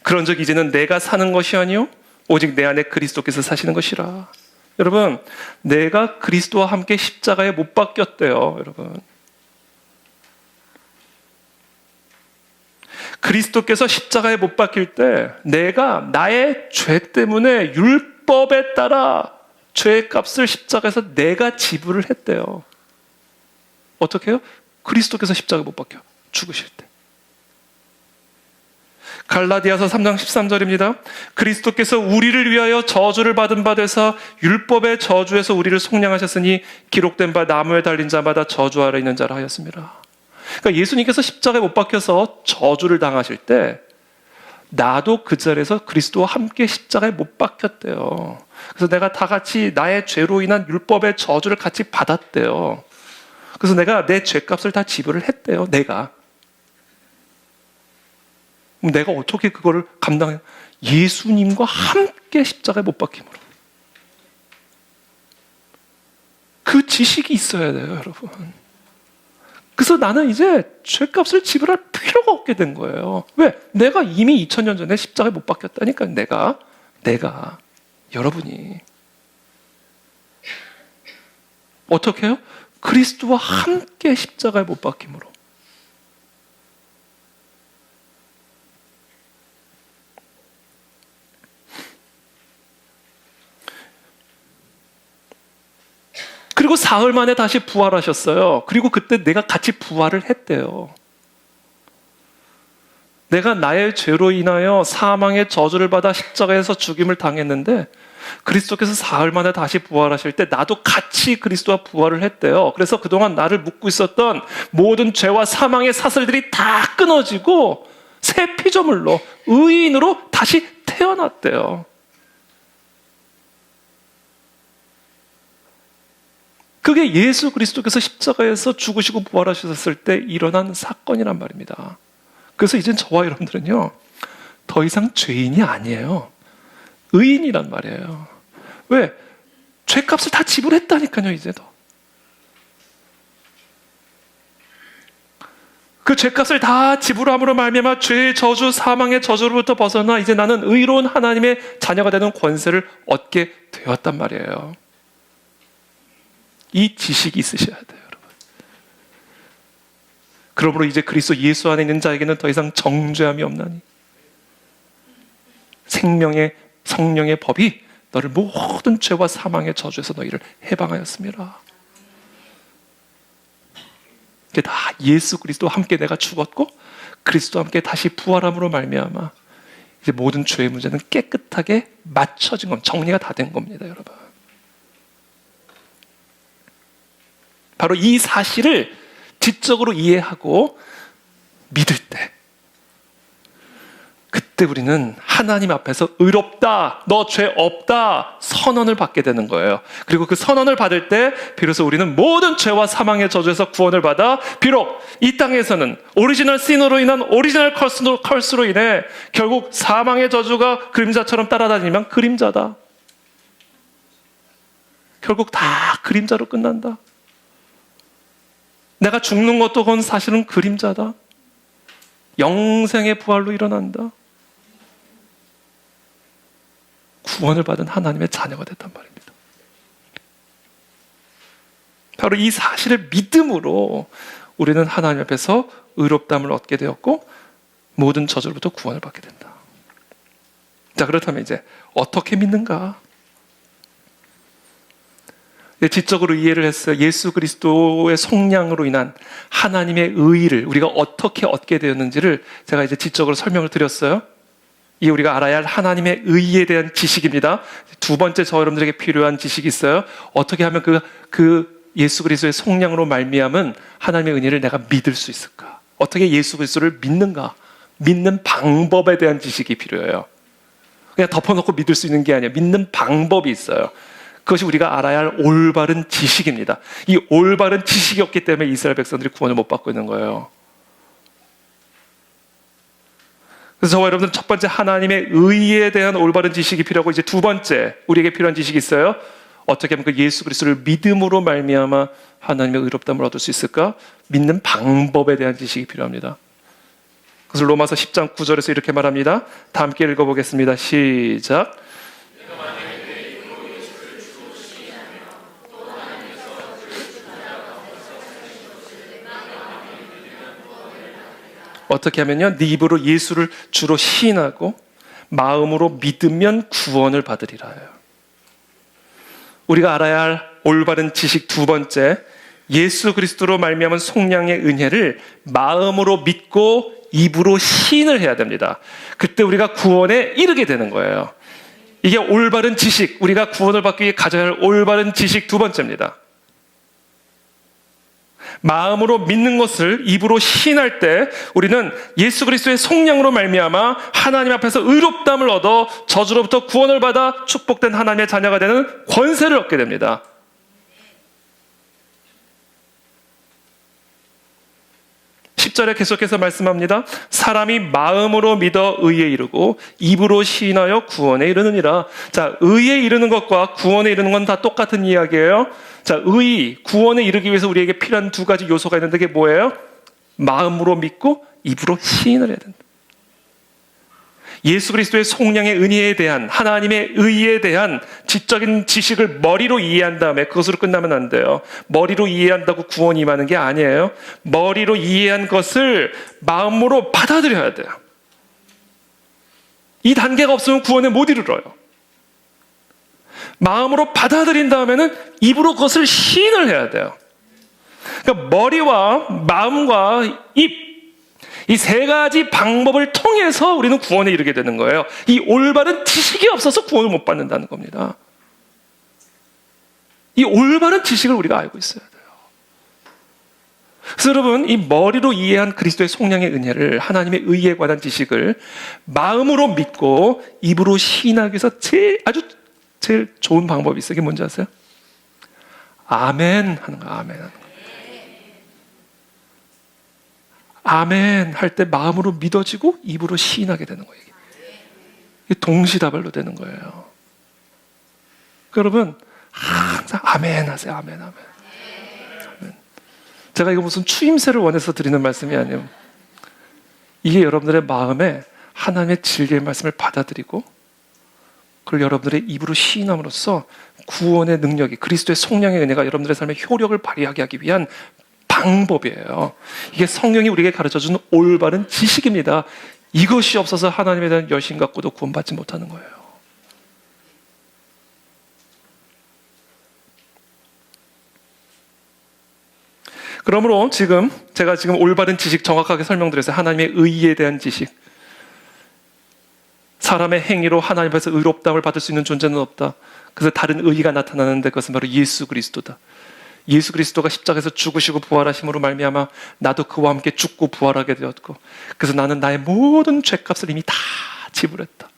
그런즉 이제는 내가 사는 것이 아니요 오직 내 안에 그리스도께서 사시는 것이라. 여러분, 내가 그리스도와 함께 십자가에 못 박혔대요. 여러분, 그리스도께서 십자가에 못 박힐 때 내가 나의 죄 때문에 율법에 따라 죄의 값을 십자가에서 내가 지불을 했대요. 어떻게 해요? 그리스도께서 십자가에 못 박혀 죽으실 때. 갈라디아서 3장 13절입니다. 그리스도께서 우리를 위하여 저주를 받은 바 되사 율법의 저주에서 우리를 속량하셨으니 기록된 바 나무에 달린 자마다 저주 아래 있는 자라 하였습니다. 그러니까 예수님께서 십자가에 못 박혀서 저주를 당하실 때 나도 그 자리에서 그리스도와 함께 십자가에 못 박혔대요. 그래서 내가 다 같이 나의 죄로 인한 율법의 저주를 같이 받았대요. 그래서 내가 내 죄값을 다 지불을 했대요. 내가 어떻게 그거를 감당해요? 예수님과 함께 십자가에 못 박힘으로. 그 지식이 있어야 돼요, 여러분. 그래서 나는 이제 죄값을 지불할 필요가 없게 된 거예요. 왜? 내가 이미 2000년 전에 십자가에 못 박혔다니까. 내가 여러분이 어떻게 해요? 그리스도와 함께 십자가에 못 박힘으로. 그리고 사흘 만에 다시 부활하셨어요. 그리고 그때 내가 같이 부활을 했대요. 내가 나의 죄로 인하여 사망의 저주를 받아 십자가에서 죽임을 당했는데 그리스도께서 사흘 만에 다시 부활하실 때 나도 같이 그리스도와 부활을 했대요. 그래서 그동안 나를 묶고 있었던 모든 죄와 사망의 사슬들이 다 끊어지고 새 피조물로 의인으로 다시 태어났대요. 그게 예수 그리스도께서 십자가에서 죽으시고 부활하셨을 때 일어난 사건이란 말입니다. 그래서 이젠 저와 여러분들은요, 더 이상 죄인이 아니에요. 의인이란 말이에요. 왜? 죄값을 다 지불했다니까요, 이제도. 그 죄값을 다 지불함으로 말미암아 죄의 저주, 사망의 저주로부터 벗어나 이제 나는 의로운 하나님의 자녀가 되는 권세를 얻게 되었단 말이에요. 이 지식이 있으셔야 돼요, 여러분. 그러므로 이제 그리스도 예수 안에 있는 자에게는 더 이상 정죄함이 없나니 생명의 성령의 법이 너를 모든 죄와 사망의 저주에서 너희를 해방하였습니다. 이게 다 예수 그리스도와 함께 내가 죽었고 그리스도와 함께 다시 부활함으로 말미암아 이제 모든 죄의 문제는 깨끗하게 맞춰진 겁니다. 정리가 다 된 겁니다, 여러분. 바로 이 사실을 지적으로 이해하고 믿을 때, 그때 우리는 하나님 앞에서 의롭다, 너 죄 없다 선언을 받게 되는 거예요. 그리고 그 선언을 받을 때 비로소 우리는 모든 죄와 사망의 저주에서 구원을 받아 비록 이 땅에서는 오리지널 신으로 인한 오리지널 컬스로 인해 결국 사망의 저주가 그림자처럼 따라다니면 그림자다. 결국 다 그림자로 끝난다. 내가 죽는 것도 그건 사실은 그림자다. 영생의 부활로 일어난다. 구원을 받은 하나님의 자녀가 됐단 말입니다. 바로 이 사실을 믿음으로 우리는 하나님 앞에서 의롭다함을 얻게 되었고 모든 저주로부터 구원을 받게 된다. 자, 그렇다면 이제 어떻게 믿는가? 지적으로 이해를 했어요. 예수 그리스도의 속량으로 인한 하나님의 의의를 우리가 어떻게 얻게 되었는지를 제가 이제 지적으로 설명을 드렸어요. 이게 우리가 알아야 할 하나님의 의의에 대한 지식입니다. 두 번째 저 여러분들에게 필요한 지식이 있어요. 어떻게 하면 그 예수 그리스도의 속량으로 말미암은 하나님의 은혜를 내가 믿을 수 있을까? 어떻게 예수 그리스도를 믿는가? 믿는 방법에 대한 지식이 필요해요. 그냥 덮어놓고 믿을 수 있는 게 아니에요. 믿는 방법이 있어요. 그것이 우리가 알아야 할 올바른 지식입니다. 이 올바른 지식이 없기 때문에 이스라엘 백성들이 구원을 못 받고 있는 거예요. 그래서 저와 여러분들은 첫 번째 하나님의 의에 대한 올바른 지식이 필요하고, 이제 두 번째 우리에게 필요한 지식이 있어요. 어떻게 하면 그 예수 그리스도를 믿음으로 말미암아 하나님의 의롭다함을 얻을 수 있을까? 믿는 방법에 대한 지식이 필요합니다. 그래서 로마서 10장 9절에서 이렇게 말합니다. 다 함께 읽어보겠습니다. 시작. 어떻게 하면요, 네 입으로 예수를 주로 시인하고 마음으로 믿으면 구원을 받으리라요. 우리가 알아야 할 올바른 지식 두 번째, 예수 그리스도로 말미암은 속량의 은혜를 마음으로 믿고 입으로 시인을 해야 됩니다. 그때 우리가 구원에 이르게 되는 거예요. 이게 올바른 지식, 우리가 구원을 받기 위해 가져야 할 올바른 지식 두 번째입니다. 마음으로 믿는 것을 입으로 시인할 때 우리는 예수 그리스도의 속량으로 말미암아 하나님 앞에서 의롭다함을 얻어 저주로부터 구원을 받아 축복된 하나님의 자녀가 되는 권세를 얻게 됩니다. (10절에) 계속해서 말씀합니다. 사람이 마음으로 믿어 의에 이르고 입으로 시인하여 구원에 이르느니라. 자, 의에 이르는 것과 구원에 이르는 건 다 똑같은 이야기예요. 자, 의, 구원에 이르기 위해서 우리에게 필요한 두 가지 요소가 있는데 그게 뭐예요? 마음으로 믿고 입으로 시인을 해야 된다. 예수 그리스도의 속량의 은혜에 대한, 하나님의 의에 대한 지적인 지식을 머리로 이해한 다음에 그것으로 끝나면 안 돼요. 머리로 이해한다고 구원이 임하는 게 아니에요. 머리로 이해한 것을 마음으로 받아들여야 돼요. 이 단계가 없으면 구원에 못 이르러요. 마음으로 받아들인 다음에는 입으로 그것을 시인을 해야 돼요. 그러니까 머리와 마음과 입, 이 세 가지 방법을 통해서 우리는 구원에 이르게 되는 거예요. 이 올바른 지식이 없어서 구원을 못 받는다는 겁니다. 이 올바른 지식을 우리가 알고 있어야 돼요. 그래서 여러분, 이 머리로 이해한 그리스도의 속량의 은혜를, 하나님의 의에 관한 지식을 마음으로 믿고 입으로 시인하기 위해서 제일 좋은 방법이 있어요. 이게 뭔지 아세요? 아멘 하는 거, 아멘 하는 거. 아멘 할 때 마음으로 믿어지고 입으로 시인하게 되는 거예요. 이게 동시다발로 되는 거예요. 여러분, 항상 아멘 하세요. 아멘, 아멘. 아멘. 제가 이거 무슨 추임새를 원해서 드리는 말씀이 아니에요. 이게 여러분들의 마음에 하나님의 진리의 말씀을 받아들이고 그걸 여러분들의 입으로 시인함으로써 구원의 능력이, 그리스도의 속량의 은혜가 여러분들의 삶에 효력을 발휘하게 하기 위한 방법이에요. 이게 성령이 우리에게 가르쳐주는 올바른 지식입니다. 이것이 없어서 하나님에 대한 여신 갖고도 구원받지 못하는 거예요. 그러므로 제가 지금 올바른 지식 정확하게 설명드렸어요. 하나님의 의에 대한 지식. 사람의 행위로 하나님 앞에서 의롭다함을 받을 수 있는 존재는 없다. 그래서 다른 의의가 나타나는데 그것은 바로 예수 그리스도다. 예수 그리스도가 십자가에서 죽으시고 부활하심으로 말미암아 나도 그와 함께 죽고 부활하게 되었고, 그래서 나는 나의 모든 죄값을 이미 다 지불했다.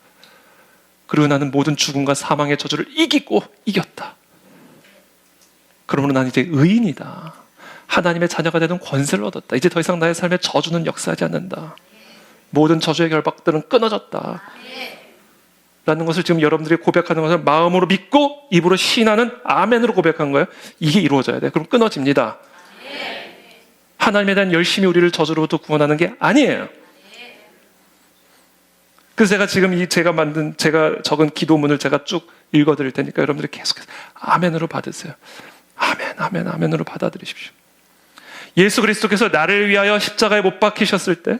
그리고 나는 모든 죽음과 사망의 저주를 이겼다. 그러므로 나는 이제 의인이다. 하나님의 자녀가 되는 권세를 얻었다. 이제 더 이상 나의 삶에 저주는 역사하지 않는다. 모든 저주의 결박들은 끊어졌다. 라는 것을 지금 여러분들이 고백하는 것을 마음으로 믿고 입으로 시인하는 아멘으로 고백한 거예요. 이게 이루어져야 돼요. 그럼 끊어집니다. 하나님에 대한 열심히 우리를 저주로부터 구원하는 게 아니에요. 그래서 제가 지금 제가 적은 기도문을 제가 쭉 읽어드릴 테니까 여러분들이 계속해서 아멘으로 받으세요. 아멘, 아멘, 아멘으로 받아들이십시오. 예수 그리스도께서 나를 위하여 십자가에 못 박히셨을 때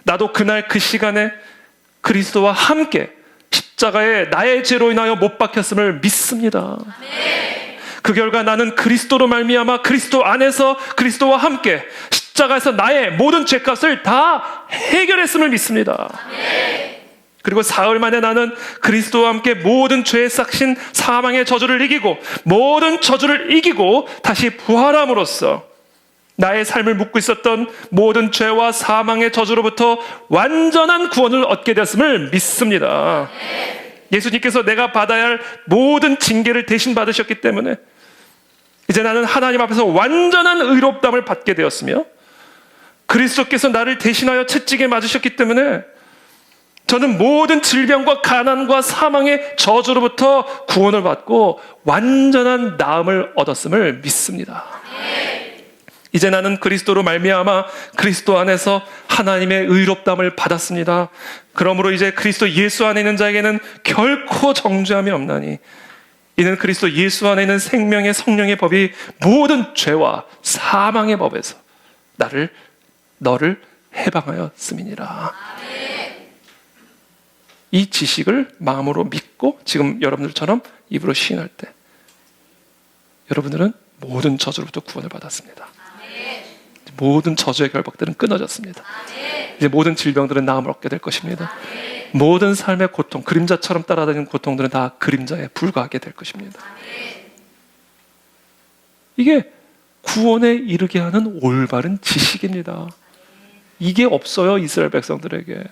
나도 그날 그 시간에 그리스도와 함께 십자가에 나의 죄로 인하여 못 박혔음을 믿습니다. 그 결과 나는 그리스도로 말미암아 그리스도 안에서 그리스도와 함께 십자가에서 나의 모든 죄값을 다 해결했음을 믿습니다. 그리고 사흘 만에 나는 그리스도와 함께 모든 죄에 싹신 사망의 저주를 이기고 모든 저주를 이기고 다시 부활함으로써 나의 삶을 묶고 있었던 모든 죄와 사망의 저주로부터 완전한 구원을 얻게 되었음을 믿습니다. 예수님께서 내가 받아야 할 모든 징계를 대신 받으셨기 때문에 이제 나는 하나님 앞에서 완전한 의롭다함을 받게 되었으며 그리스도께서 나를 대신하여 채찍에 맞으셨기 때문에 저는 모든 질병과 가난과 사망의 저주로부터 구원을 받고 완전한 나음을 얻었음을 믿습니다. 이제 나는 그리스도로 말미암아 그리스도 안에서 하나님의 의롭다함을 받았습니다. 그러므로 이제 그리스도 예수 안에 있는 자에게는 결코 정죄함이 없나니 이는 그리스도 예수 안에 있는 생명의 성령의 법이 모든 죄와 사망의 법에서 너를 해방하였음이니라. 이 지식을 마음으로 믿고 지금 여러분들처럼 입으로 시인할 때 여러분들은 모든 저주로부터 구원을 받았습니다. 모든 저주의 결박들은 끊어졌습니다. 이제 모든 질병들은 나음을 얻게 될 것입니다. 모든 삶의 고통, 그림자처럼 따라다니는 고통들은 다 그림자에 불과하게 될 것입니다. 이게 구원에 이르게 하는 올바른 지식입니다. 이게 없어요, 이스라엘 백성들에게.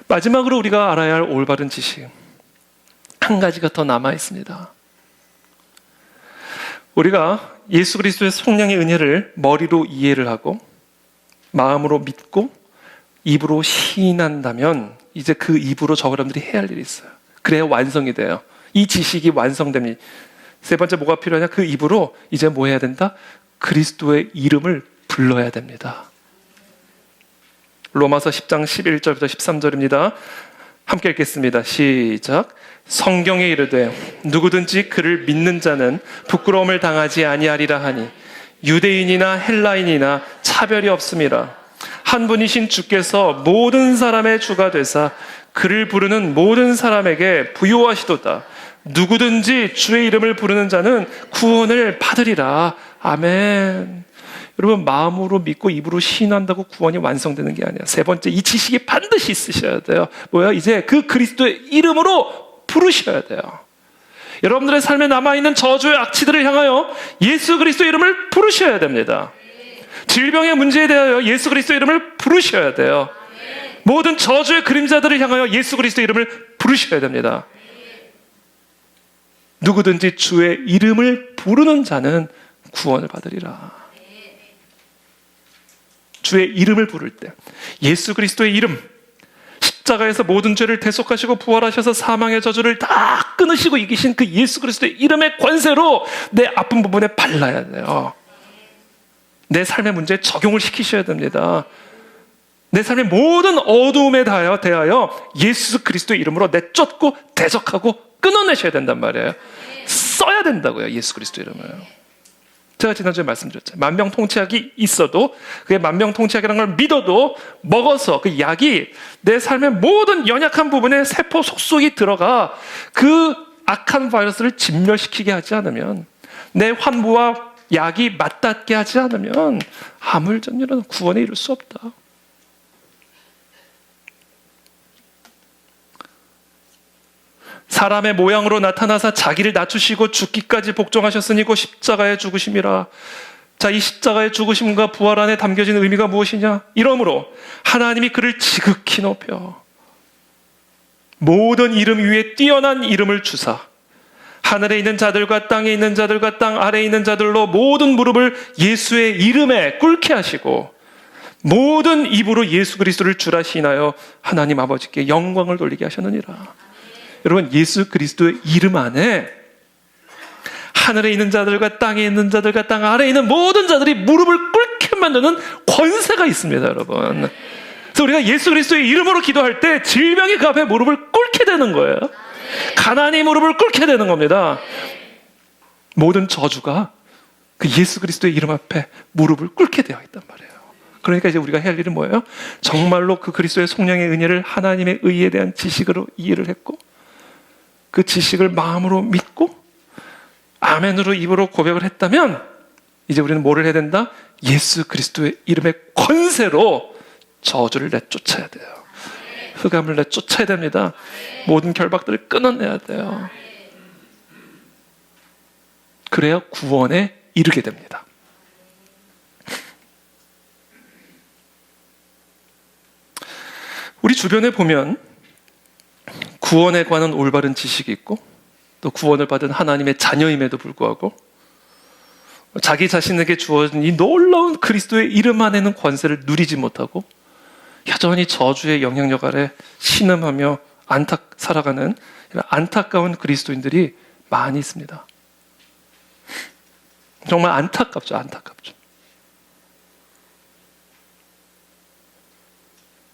마지막으로 우리가 알아야 할 올바른 지식 한 가지가 더 남아 있습니다. 우리가 예수 그리스도의 성령의 은혜를 머리로 이해를 하고 마음으로 믿고 입으로 시인한다면 이제 그 입으로 저 여러분들이 해야 할 일이 있어요. 그래야 완성이 돼요. 이 지식이 완성됩니다. 세 번째 뭐가 필요하냐? 그 입으로 이제 뭐 해야 된다? 그리스도의 이름을 불러야 됩니다. 로마서 10장 11절부터 13절입니다. 함께 읽겠습니다. 시작. 성경에 이르되 누구든지 그를 믿는 자는 부끄러움을 당하지 아니하리라 하니 유대인이나 헬라인이나 차별이 없음이라. 한 분이신 주께서 모든 사람의 주가 되사 그를 부르는 모든 사람에게 부요하시도다. 누구든지 주의 이름을 부르는 자는 구원을 받으리라. 아멘. 여러분, 마음으로 믿고 입으로 시인한다고 구원이 완성되는 게 아니야. 세 번째, 이 지식이 반드시 있으셔야 돼요. 뭐야? 이제 그 그리스도의 이름으로 부르셔야 돼요. 여러분들의 삶에 남아있는 저주의 악취들을 향하여 예수 그리스도의 이름을 부르셔야 됩니다. 질병의 문제에 대하여 예수 그리스도의 이름을 부르셔야 돼요. 모든 저주의 그림자들을 향하여 예수 그리스도의 이름을 부르셔야 됩니다. 누구든지 주의 이름을 부르는 자는 구원을 받으리라. 주의 이름을 부를 때 예수 그리스도의 이름, 십자가에서 모든 죄를 대속하시고 부활하셔서 사망의 저주를 다 끊으시고 이기신 그 예수 그리스도의 이름의 권세로 내 아픈 부분에 발라야 돼요. 내 삶의 문제에 적용을 시키셔야 됩니다. 내 삶의 모든 어두움에 대하여 예수 그리스도의 이름으로 내쫓고 대적하고 끊어내셔야 된단 말이에요. 써야 된다고요, 예수 그리스도의 이름을. 제가 지난주에 말씀드렸죠. 만병통치약이 있어도 그게 만병통치약이라는 걸 믿어도 먹어서 그 약이 내 삶의 모든 연약한 부분에 세포 속속이 들어가 그 악한 바이러스를 진멸시키게 하지 않으면, 내 환부와 약이 맞닿게 하지 않으면 아물전이라는 구원에 이룰 수 없다. 사람의 모양으로 나타나사 자기를 낮추시고 죽기까지 복종하셨으니 곧 십자가의 죽으심이라. 자, 이 십자가의 죽으심과 부활 안에 담겨진 의미가 무엇이냐? 이러므로 하나님이 그를 지극히 높여 모든 이름 위에 뛰어난 이름을 주사 하늘에 있는 자들과 땅에 있는 자들과 땅 아래에 있는 자들로 모든 무릎을 예수의 이름에 꿇게 하시고 모든 입으로 예수 그리스도를 주라 시인하여 하나님 아버지께 영광을 돌리게 하셨느니라. 여러분, 예수 그리스도의 이름 안에 하늘에 있는 자들과 땅에 있는 자들과 땅 아래에 있는 모든 자들이 무릎을 꿇게 만드는 권세가 있습니다, 여러분. 그래서 우리가 예수 그리스도의 이름으로 기도할 때 질병이 그 앞에 무릎을 꿇게 되는 거예요. 가난이 무릎을 꿇게 되는 겁니다. 모든 저주가 그 예수 그리스도의 이름 앞에 무릎을 꿇게 되어 있단 말이에요. 그러니까 이제 우리가 해야 할 일은 뭐예요? 정말로 그 그리스도의 성령의 은혜를 하나님의 의에 대한 지식으로 이해를 했고, 그 지식을 마음으로 믿고 아멘으로 입으로 고백을 했다면, 이제 우리는 뭐를 해야 된다? 예수 그리스도의 이름의 권세로 저주를 내쫓아야 돼요. 흑암을 내쫓아야 됩니다. 모든 결박들을 끊어내야 돼요. 그래야 구원에 이르게 됩니다. 우리 주변에 보면 구원에 관한 올바른 지식이 있고, 또 구원을 받은 하나님의 자녀임에도 불구하고 자기 자신에게 주어진 이 놀라운 그리스도의 이름 안에는 권세를 누리지 못하고 여전히 저주의 영향력 아래 신음하며 살아가는 안타까운 그리스도인들이 많이 있습니다. 정말 안타깝죠. 안타깝죠.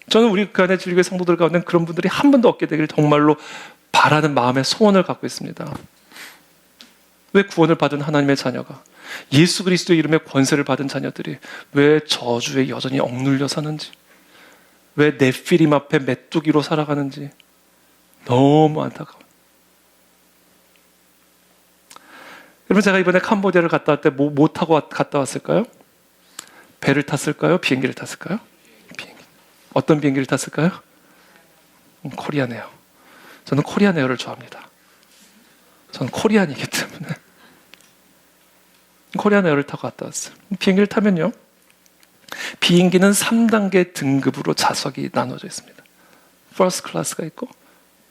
저는 우리 그 안에 진리교회 성도들 가운데 그런 분들이 한 분도 없게 되기를 정말로 바라는 마음의 소원을 갖고 있습니다. 왜 구원을 받은 하나님의 자녀가, 예수 그리스도의 이름의 권세를 받은 자녀들이 왜 저주에 여전히 억눌려 사는지, 왜 네피림 앞에 메뚜기로 살아가는지 너무 안타까워요. 여러분, 제가 이번에 캄보디아를 갔다 왔을 때 뭐 타고 갔다 왔을까요? 배를 탔을까요? 비행기를 탔을까요? 비행기. 어떤 비행기를 탔을까요? 코리아네요. 저는 코리아네어를 좋아합니다. 저는 코리안이기 때문에 코리아네어를 타고 갔다 왔어요. 비행기를 타면요, 비행기는 3단계 등급으로 좌석이 나눠져 있습니다. 퍼스트 클래스가 있고,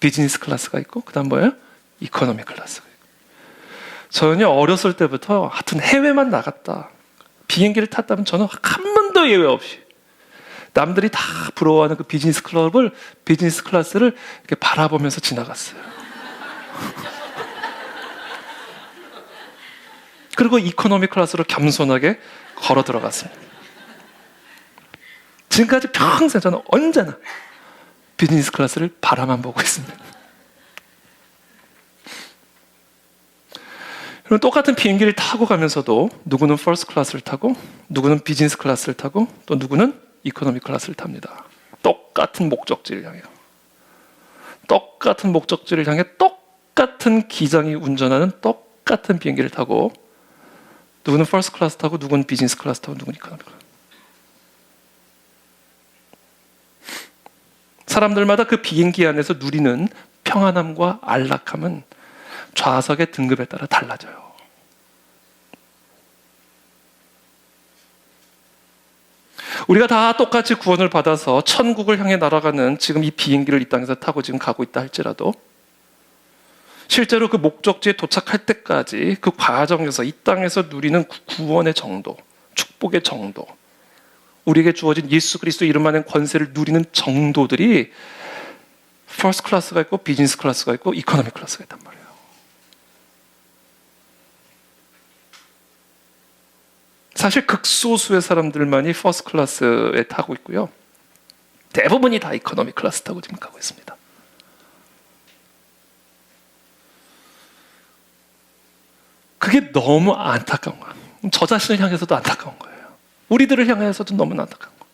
비즈니스 클래스가 있고, 그 다음 뭐예요? 이코노미 클래스가 있고. 저는 어렸을 때부터 하여튼 해외만 나갔다, 비행기를 탔다면 저는 한 번도 예외 없이 남들이 다 부러워하는 그 비즈니스 클래스를 이렇게 바라보면서 지나갔어요. 그리고 이코노미 클래스로 겸손하게 걸어 들어갔습니다. 지금까지 평생 저는 언제나 비즈니스 클래스를 바라만 보고 있습니다. 그럼 똑같은 비행기를 타고 가면서도 누구는 퍼스트 클래스를 타고, 누구는 비즈니스 클래스를 타고, 또 누구는 이코노미 클래스를 탑니다. 똑같은 목적지를 향해요. 똑같은 목적지를 향해 똑같은 기장이 운전하는 똑같은 비행기를 타고, 누구는 퍼스트 클래스 타고, 누구는 비즈니스 클래스 타고, 누구는 이코노미 클래스. 사람들마다 그 비행기 안에서 누리는 평안함과 안락함은 좌석의 등급에 따라 달라져요. 우리가 다 똑같이 구원을 받아서 천국을 향해 날아가는 지금 이 비행기를 이 땅에서 타고 지금 가고 있다 할지라도, 실제로 그 목적지에 도착할 때까지 그 과정에서 이 땅에서 누리는 구원의 정도, 축복의 정도, 우리에게 주어진 예수 그리스도 이름 안에 권세를 누리는 정도들이 퍼스트 클래스가 있고, 비즈니스 클래스가 있고, 이코노미 클래스가 있단 말이에요. 사실 극소수의 사람들만이 퍼스트 클래스에 타고 있고요, 대부분이 다 이코노미 클래스 타고 지금 가고 있습니다. 그게 너무 안타까운 거예요. 저 자신을 향해서도 안타까운 거예요. 우리들을 향해서도 너무 안타까운 거예요.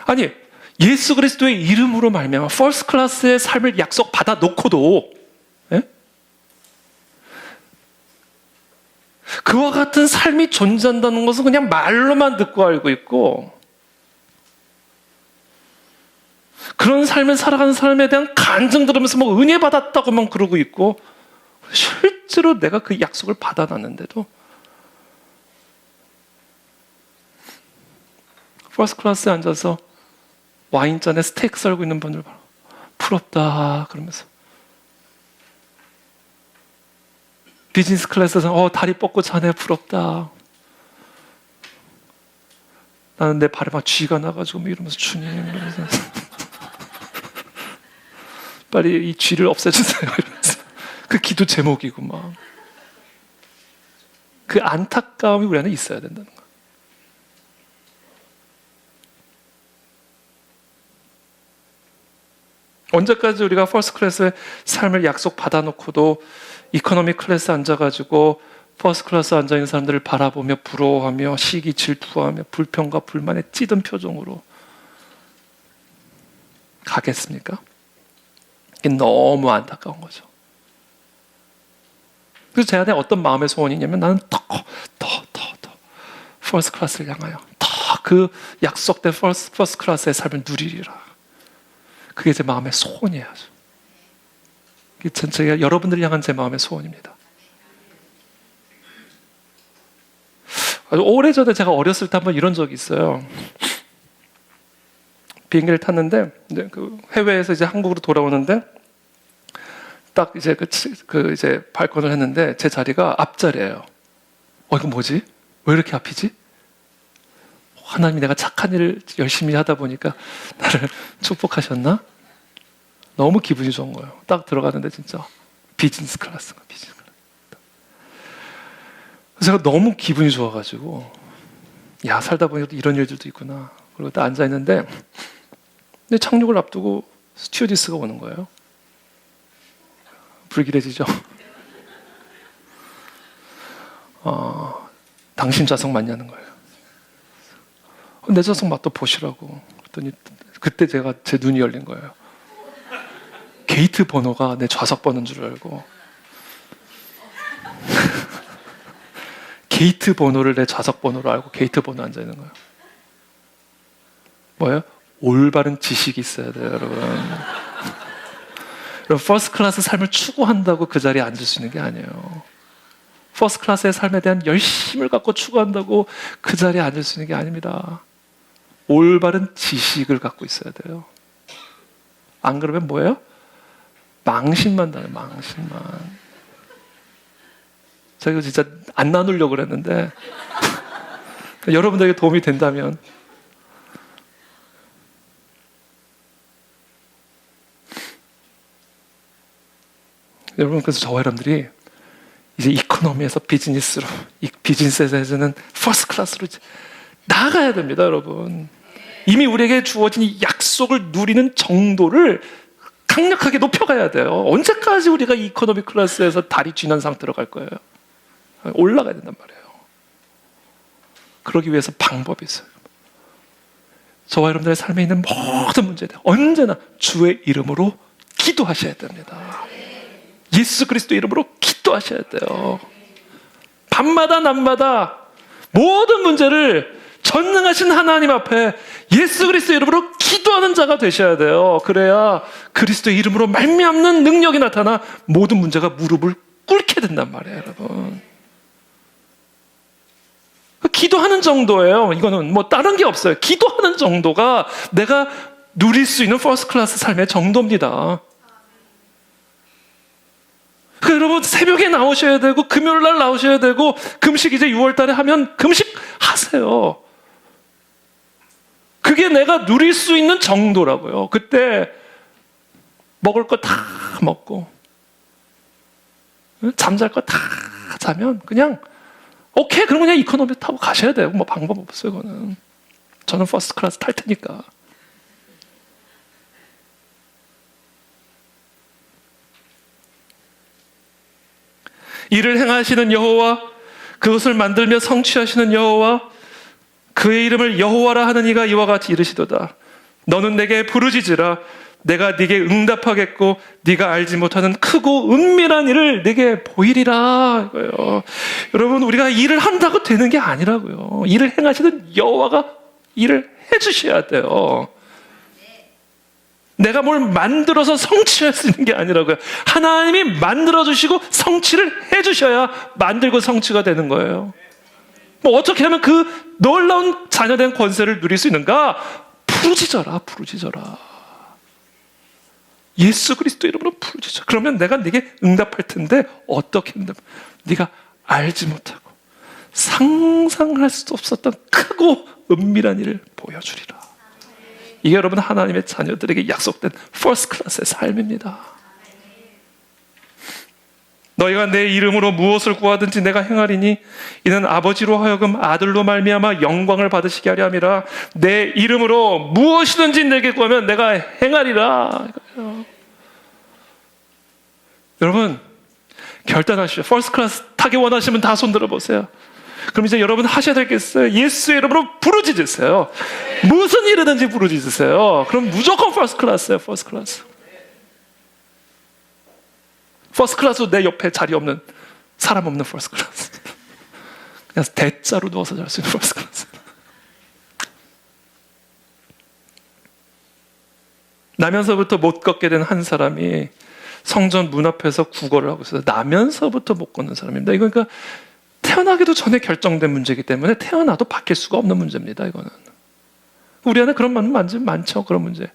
아니, 예수 그리스도의 이름으로 말미암아 퍼스트 클래스의 삶을 약속 받아 놓고도, 예? 그와 같은 삶이 존재한다는 것은 그냥 말로만 듣고 알고 있고, 그런 삶을 살아가는 사람에 대한 간증 들으면서 뭐 은혜 받았다고만 그러고 있고, 실제로 내가 그 약속을 받아놨는데도 퍼스트 클래스에 앉아서 와인잔에 스테이크 썰고 있는 분들 봐라, 부럽다 그러면서, 비즈니스 클래스에서 다리 뻗고 자네 부럽다, 나는 내 발에 막 쥐가 나가지고 막 이러면서 주님 이러면서 빨리 이 쥐를 없애주세요 이러면서 그 기도 제목이고 막 그 안타까움이 우리 안에 있어야 된다는 거예요. 언제까지 우리가 퍼스트 클래스의 삶을 약속 받아놓고도 이코노미 클래스 앉아가지고 퍼스트 클래스 앉아있는 사람들을 바라보며 부러워하며 시기 질투하며 불평과 불만에 찌든 표정으로 가겠습니까? 이게 너무 안타까운 거죠. 그래서 제 안에 어떤 마음의 소원이 있냐면 나는 더 퍼스트 클래스를 향하여 더 그 약속된 퍼스트 클래스의 삶을 누리리라. 그게 제 마음의 소원이에요. 이게 전체가 여러분들을 향한 제 마음의 소원입니다. 아주 오래전에 제가 어렸을 때 한번 이런 적이 있어요. 비행기를 탔는데 그 해외에서 이제 한국으로 돌아오는데 딱 이제 이제 발권을 했는데 제 자리가 앞자리예요. 이거 뭐지? 왜 이렇게 앞이지? 하나님이 내가 착한 일을 열심히 하다 보니까 나를 축복하셨나? 너무 기분이 좋은 거예요. 딱 들어가는데 진짜 비즈니스 클래스가 비즈니스 클래스. 그래서 제가 너무 기분이 좋아가지고 야 살다 보니 이런 일들도 있구나. 그리고 딱 앉아 있는데 근데 착륙을 앞두고 스튜어디스가 오는 거예요. 불길해지죠. 당신 좌석 맞냐는 거예요. 내 좌석 맛도 보시라고. 그랬더니 그때 제 눈이 열린 거예요. 게이트 번호가 내 좌석 번호인 줄 알고 게이트 번호를 내 좌석 번호로 알고 게이트 번호 앉아 있는 거예요. 뭐예요? 올바른 지식이 있어야 돼요, 여러분. 여러분, 퍼스트 클래스 삶을 추구한다고 그 자리에 앉을 수 있는 게 아니에요. 퍼스트 클래스의 삶에 대한 열심을 갖고 추구한다고 그 자리에 앉을 수 있는 게 아닙니다. 올바른 지식을 갖고 있어야 돼요. 안 그러면 뭐예요? 망신만 당해요, 망신만. 제가 이거 진짜 안 나누려고 그랬는데 여러분들에게 도움이 된다면 여러분, 그래서 저와 여러분들이 이제 이코노미에서 비즈니스로, 이 비즈니스에서는 퍼스트 클래스로 나아가야 됩니다, 여러분. 이미 우리에게 주어진 이 약속을 누리는 정도를 강력하게 높여가야 돼요. 언제까지 우리가 이코노미 클래스에서 다리 쥐는 상태로 갈 거예요? 올라가야 된단 말이에요. 그러기 위해서 방법이 있어요. 저와 여러분들의 삶에 있는 모든 문제들 언제나 주의 이름으로 기도하셔야 됩니다. 예수 그리스도 이름으로 기도하셔야 돼요. 밤마다 낮마다 모든 문제를 전능하신 하나님 앞에 예수 그리스도 이름으로 기도하는 자가 되셔야 돼요. 그래야 그리스도의 이름으로 말미암는 능력이 나타나 모든 문제가 무릎을 꿇게 된단 말이에요, 여러분. 기도하는 정도예요. 이거는 뭐 다른 게 없어요. 기도하는 정도가 내가 누릴 수 있는 퍼스트 클래스 삶의 정도입니다. 여러분, 새벽에 나오셔야 되고 금요일 날 나오셔야 되고 금식 이제 6월 달에 하면 금식 하세요. 그게 내가 누릴 수 있는 정도라고요. 그때 먹을 거 다 먹고 잠잘 거 다 자면 그냥 오케이, 그럼 그냥 이코노미 타고 가셔야 돼요. 뭐 방법 없어요, 그거는. 저는 퍼스트 클래스 탈 테니까. 이를 행하시는 여호와, 그것을 만들며 성취하시는 여호와, 그의 이름을 여호와라 하는 이가 이와 같이 이르시도다. 너는 내게 부르짖으라. 내가 네게 응답하겠고 네가 알지 못하는 크고 은밀한 일을 네게 보이리라. 이거예요. 여러분, 우리가 일을 한다고 되는 게 아니라고요. 일을 행하시는 여호와가 일을 해주셔야 돼요. 내가 뭘 만들어서 성취할 수 있는 게 아니라고요. 하나님이 만들어주시고 성취를 해주셔야 만들고 성취가 되는 거예요. 뭐 어떻게 하면 그 놀라운 자녀된 권세를 누릴 수 있는가? 부르짖어라, 부르짖어라. 예수 그리스도 이름으로 부르짖어. 그러면 내가 네게 응답할 텐데 어떻게 응답? 네가 알지 못하고 상상할 수 없었던 크고 은밀한 일을 보여주리라. 이게 여러분 하나님의 자녀들에게 약속된 퍼스트 클래스의 삶입니다. 너희가 내 이름으로 무엇을 구하든지 내가 행하리니 이는 아버지로 하여금 아들로 말미암아 영광을 받으시게 하려 함이라. 내 이름으로 무엇이든지 내게 구하면 내가 행하리라. 여러분 결단하시죠. 퍼스트 클래스 타기 원하시면 다 손 들어보세요. 그럼 이제 여러분 하셔야 되겠어요. 예수의 이름으로 부르짖으세요. 무슨 일이든지 부르짖으세요. 그럼 무조건 퍼스트 클래스예요. 퍼스트 클래스. 퍼스트 클래스도 내 옆에 자리 없는 사람 없는 퍼스트 클래스. 그냥 대자로 누워서 잘 수 있는 퍼스트 클래스. 나면서부터 못 걷게 된 한 사람이 성전 문 앞에서 구걸을 하고 있어요. 나면서부터 못 걷는 사람입니다. 이거 그러니까 태어나기도 전에 결정된 문제이기 때문에 태어나도 바뀔 수가 없는 문제입니다. 이거는 우리 안에 그런 문제는 많죠. 그런 문제.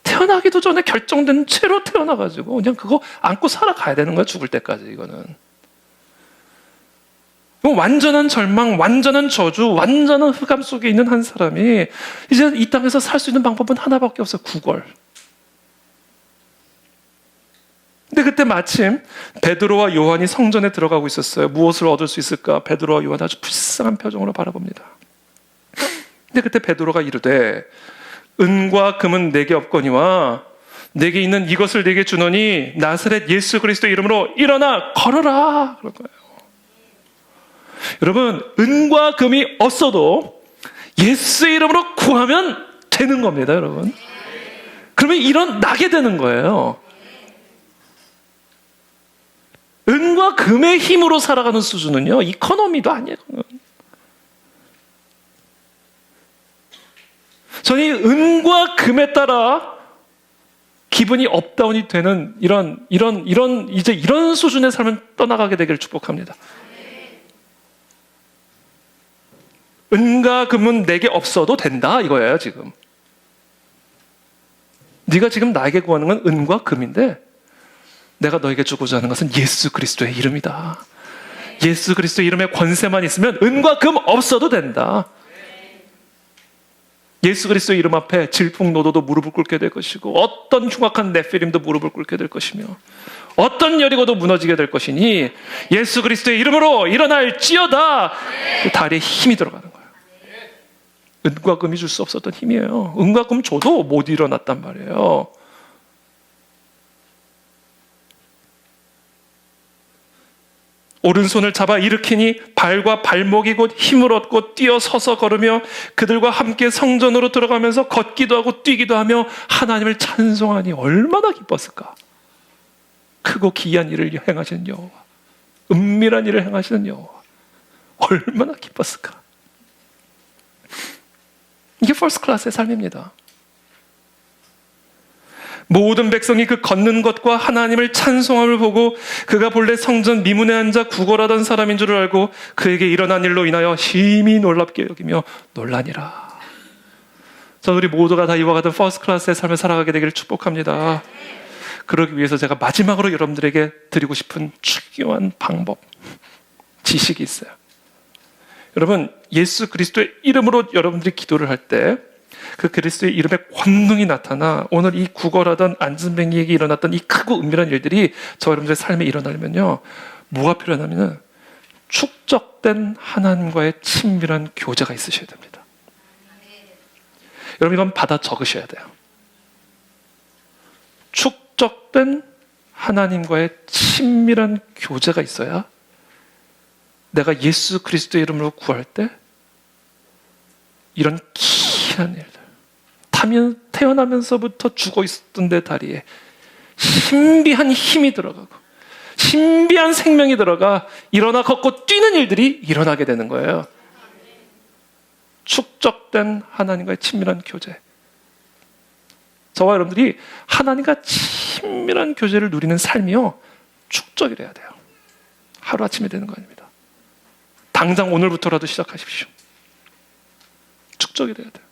태어나기도 전에 결정된 채로 태어나가지고 그냥 그거 안고 살아가야 되는 거야. 죽을 때까지. 이거는 완전한 절망, 완전한 저주, 완전한 흑암 속에 있는 한 사람이 이제 이 땅에서 살 수 있는 방법은 하나밖에 없어요. 구걸. 근데 그때 마침 베드로와 요한이 성전에 들어가고 있었어요. 무엇을 얻을 수 있을까? 베드로와 요한 아주 불쌍한 표정으로 바라봅니다. 근데 그때 베드로가 이르되 은과 금은 내게 없거니와 내게 있는 이것을 내게 주노니 나사렛 예수 그리스도 이름으로 일어나 걸어라. 그런 거예요. 여러분 은과 금이 없어도 예수의 이름으로 구하면 되는 겁니다. 여러분 그러면 일어나게 되는 거예요. 은과 금의 힘으로 살아가는 수준은요 이코노미도 아니에요. 저는 이 은과 금에 따라 기분이 업다운이 되는 이런 수준의 삶을 떠나가게 되기를 축복합니다. 은과 금은 내게 없어도 된다 이거예요. 지금 네가 지금 나에게 구하는 건 은과 금인데 내가 너에게 주고자 하는 것은 예수 그리스도의 이름이다. 예수 그리스도의 이름의 권세만 있으면 은과 금 없어도 된다. 예수 그리스도의 이름 앞에 질풍노도도 무릎을 꿇게 될 것이고 어떤 흉악한 네피림도 무릎을 꿇게 될 것이며 어떤 여리고도 무너지게 될 것이니 예수 그리스도의 이름으로 일어날지어다. 그 다리에 힘이 들어가는 거예요. 은과 금이 줄 수 없었던 힘이에요. 은과 금 줘도 못 일어났단 말이에요. 오른손을 잡아 일으키니 발과 발목이 곧 힘을 얻고 뛰어서서 걸으며 그들과 함께 성전으로 들어가면서 걷기도 하고 뛰기도 하며 하나님을 찬송하니 얼마나 기뻤을까. 크고 기이한 일을 행하시는 여호와, 은밀한 일을 행하시는 여호와, 얼마나 기뻤을까. 이게 퍼스트 클래스의 삶입니다. 모든 백성이 그 걷는 것과 하나님을 찬송함을 보고 그가 본래 성전 미문에 앉아 구걸하던 사람인 줄 알고 그에게 일어난 일로 인하여 심히 놀랍게 여기며 놀라니라. 자, 우리 모두가 다 이와 같은 퍼스트 클래스의 삶을 살아가게 되기를 축복합니다. 그러기 위해서 제가 마지막으로 여러분들에게 드리고 싶은 중요한 방법, 지식이 있어요. 여러분, 예수 그리스도의 이름으로 여러분들이 기도를 할 때 그 그리스도의 이름의 권능이 나타나 오늘 이 구걸하던 안진뱅이에게 일어났던 이 크고 은밀한 일들이 저 여러분들의 삶에 일어나려면요, 뭐가 필요하냐면 축적된 하나님과의 친밀한 교제가 있으셔야 됩니다. 여러분 이건 받아 적으셔야 돼요. 축적된 하나님과의 친밀한 교제가 있어야 내가 예수 그리스도의 이름으로 구할 때 이런 기이한 일들, 태어나면서부터 죽어 있었던 내 다리에 신비한 힘이 들어가고 신비한 생명이 들어가 일어나 걷고 뛰는 일들이 일어나게 되는 거예요. 축적된 하나님과의 친밀한 교제. 저와 여러분들이 하나님과 친밀한 교제를 누리는 삶이요, 축적이 돼야 돼요. 하루아침에 되는 거 아닙니다. 당장 오늘부터라도 시작하십시오. 축적이 돼야 돼요.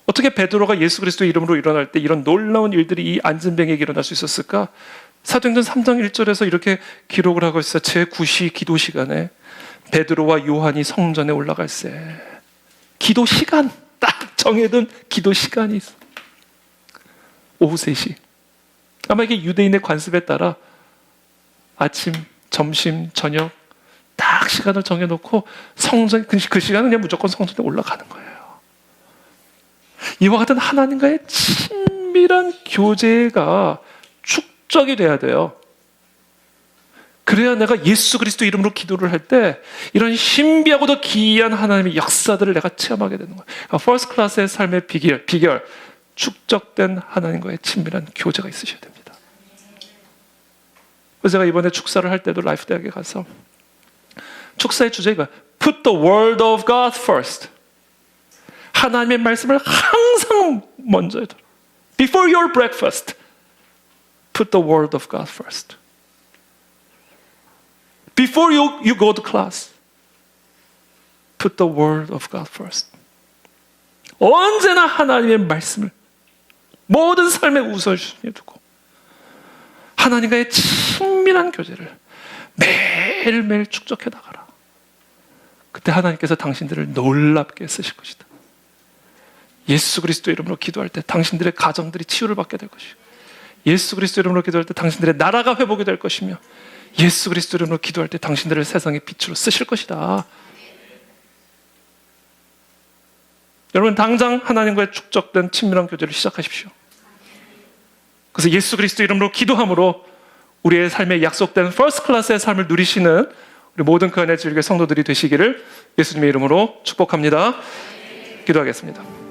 어떻게 베드로가 예수 그리스도의 이름으로 일어날 때 이런 놀라운 일들이 이 안진뱅이에게 일어날 수 있었을까? 사도행전 3장 1절에서 이렇게 기록을 하고 있어요. 제9시 기도 시간에 베드로와 요한이 성전에 올라갈새 기도 시간, 딱 정해둔 기도 시간이 있어. 오후 3시. 아마 이게 유대인의 관습에 따라 아침, 점심, 저녁 딱 시간을 정해놓고 성전, 그 시간은 그냥 무조건 성전에 올라가는 거예요. 이와 같은 하나님과의 친밀한 교제가 축적이 돼야 돼요. 그래야 내가 예수 그리스도 이름으로 기도를 할 때 이런 신비하고도 기이한 하나님의 역사들을 내가 체험하게 되는 거예요. 그러니까 퍼스트 클래스의 삶의 비결, 축적된 하나님과의 친밀한 교제가 있으셔야 됩니다. 그래서 제가 이번에 축사를 할 때도 라이프 대학에 가서 축사의 주제가 Put the word of God first. 하나님의 말씀을 항상 먼저 해둬라. Before your breakfast, put the word of God first. Before you go to class, put the word of God first. 언제나 하나님의 말씀을 모든 삶의 우선순위에 두고 하나님과의 친밀한 교제를 매일매일 축적해 나가라. 그때 하나님께서 당신들을 놀랍게 쓰실 것이다. 예수 그리스도 이름으로 기도할 때 당신들의 가정들이 치유를 받게 될 것이고, 예수 그리스도 이름으로 기도할 때 당신들의 나라가 회복이 될 것이며, 예수 그리스도 이름으로 기도할 때 당신들을 세상의 빛으로 쓰실 것이다. 여러분, 당장 하나님과의 축적된 친밀한 교제를 시작하십시오. 그래서 예수 그리스도 이름으로 기도함으로 우리의 삶에 약속된 퍼스트 클래스의 삶을 누리시는 우리 모든 그 안에 즐길 성도들이 되시기를 예수님의 이름으로 축복합니다. 기도하겠습니다.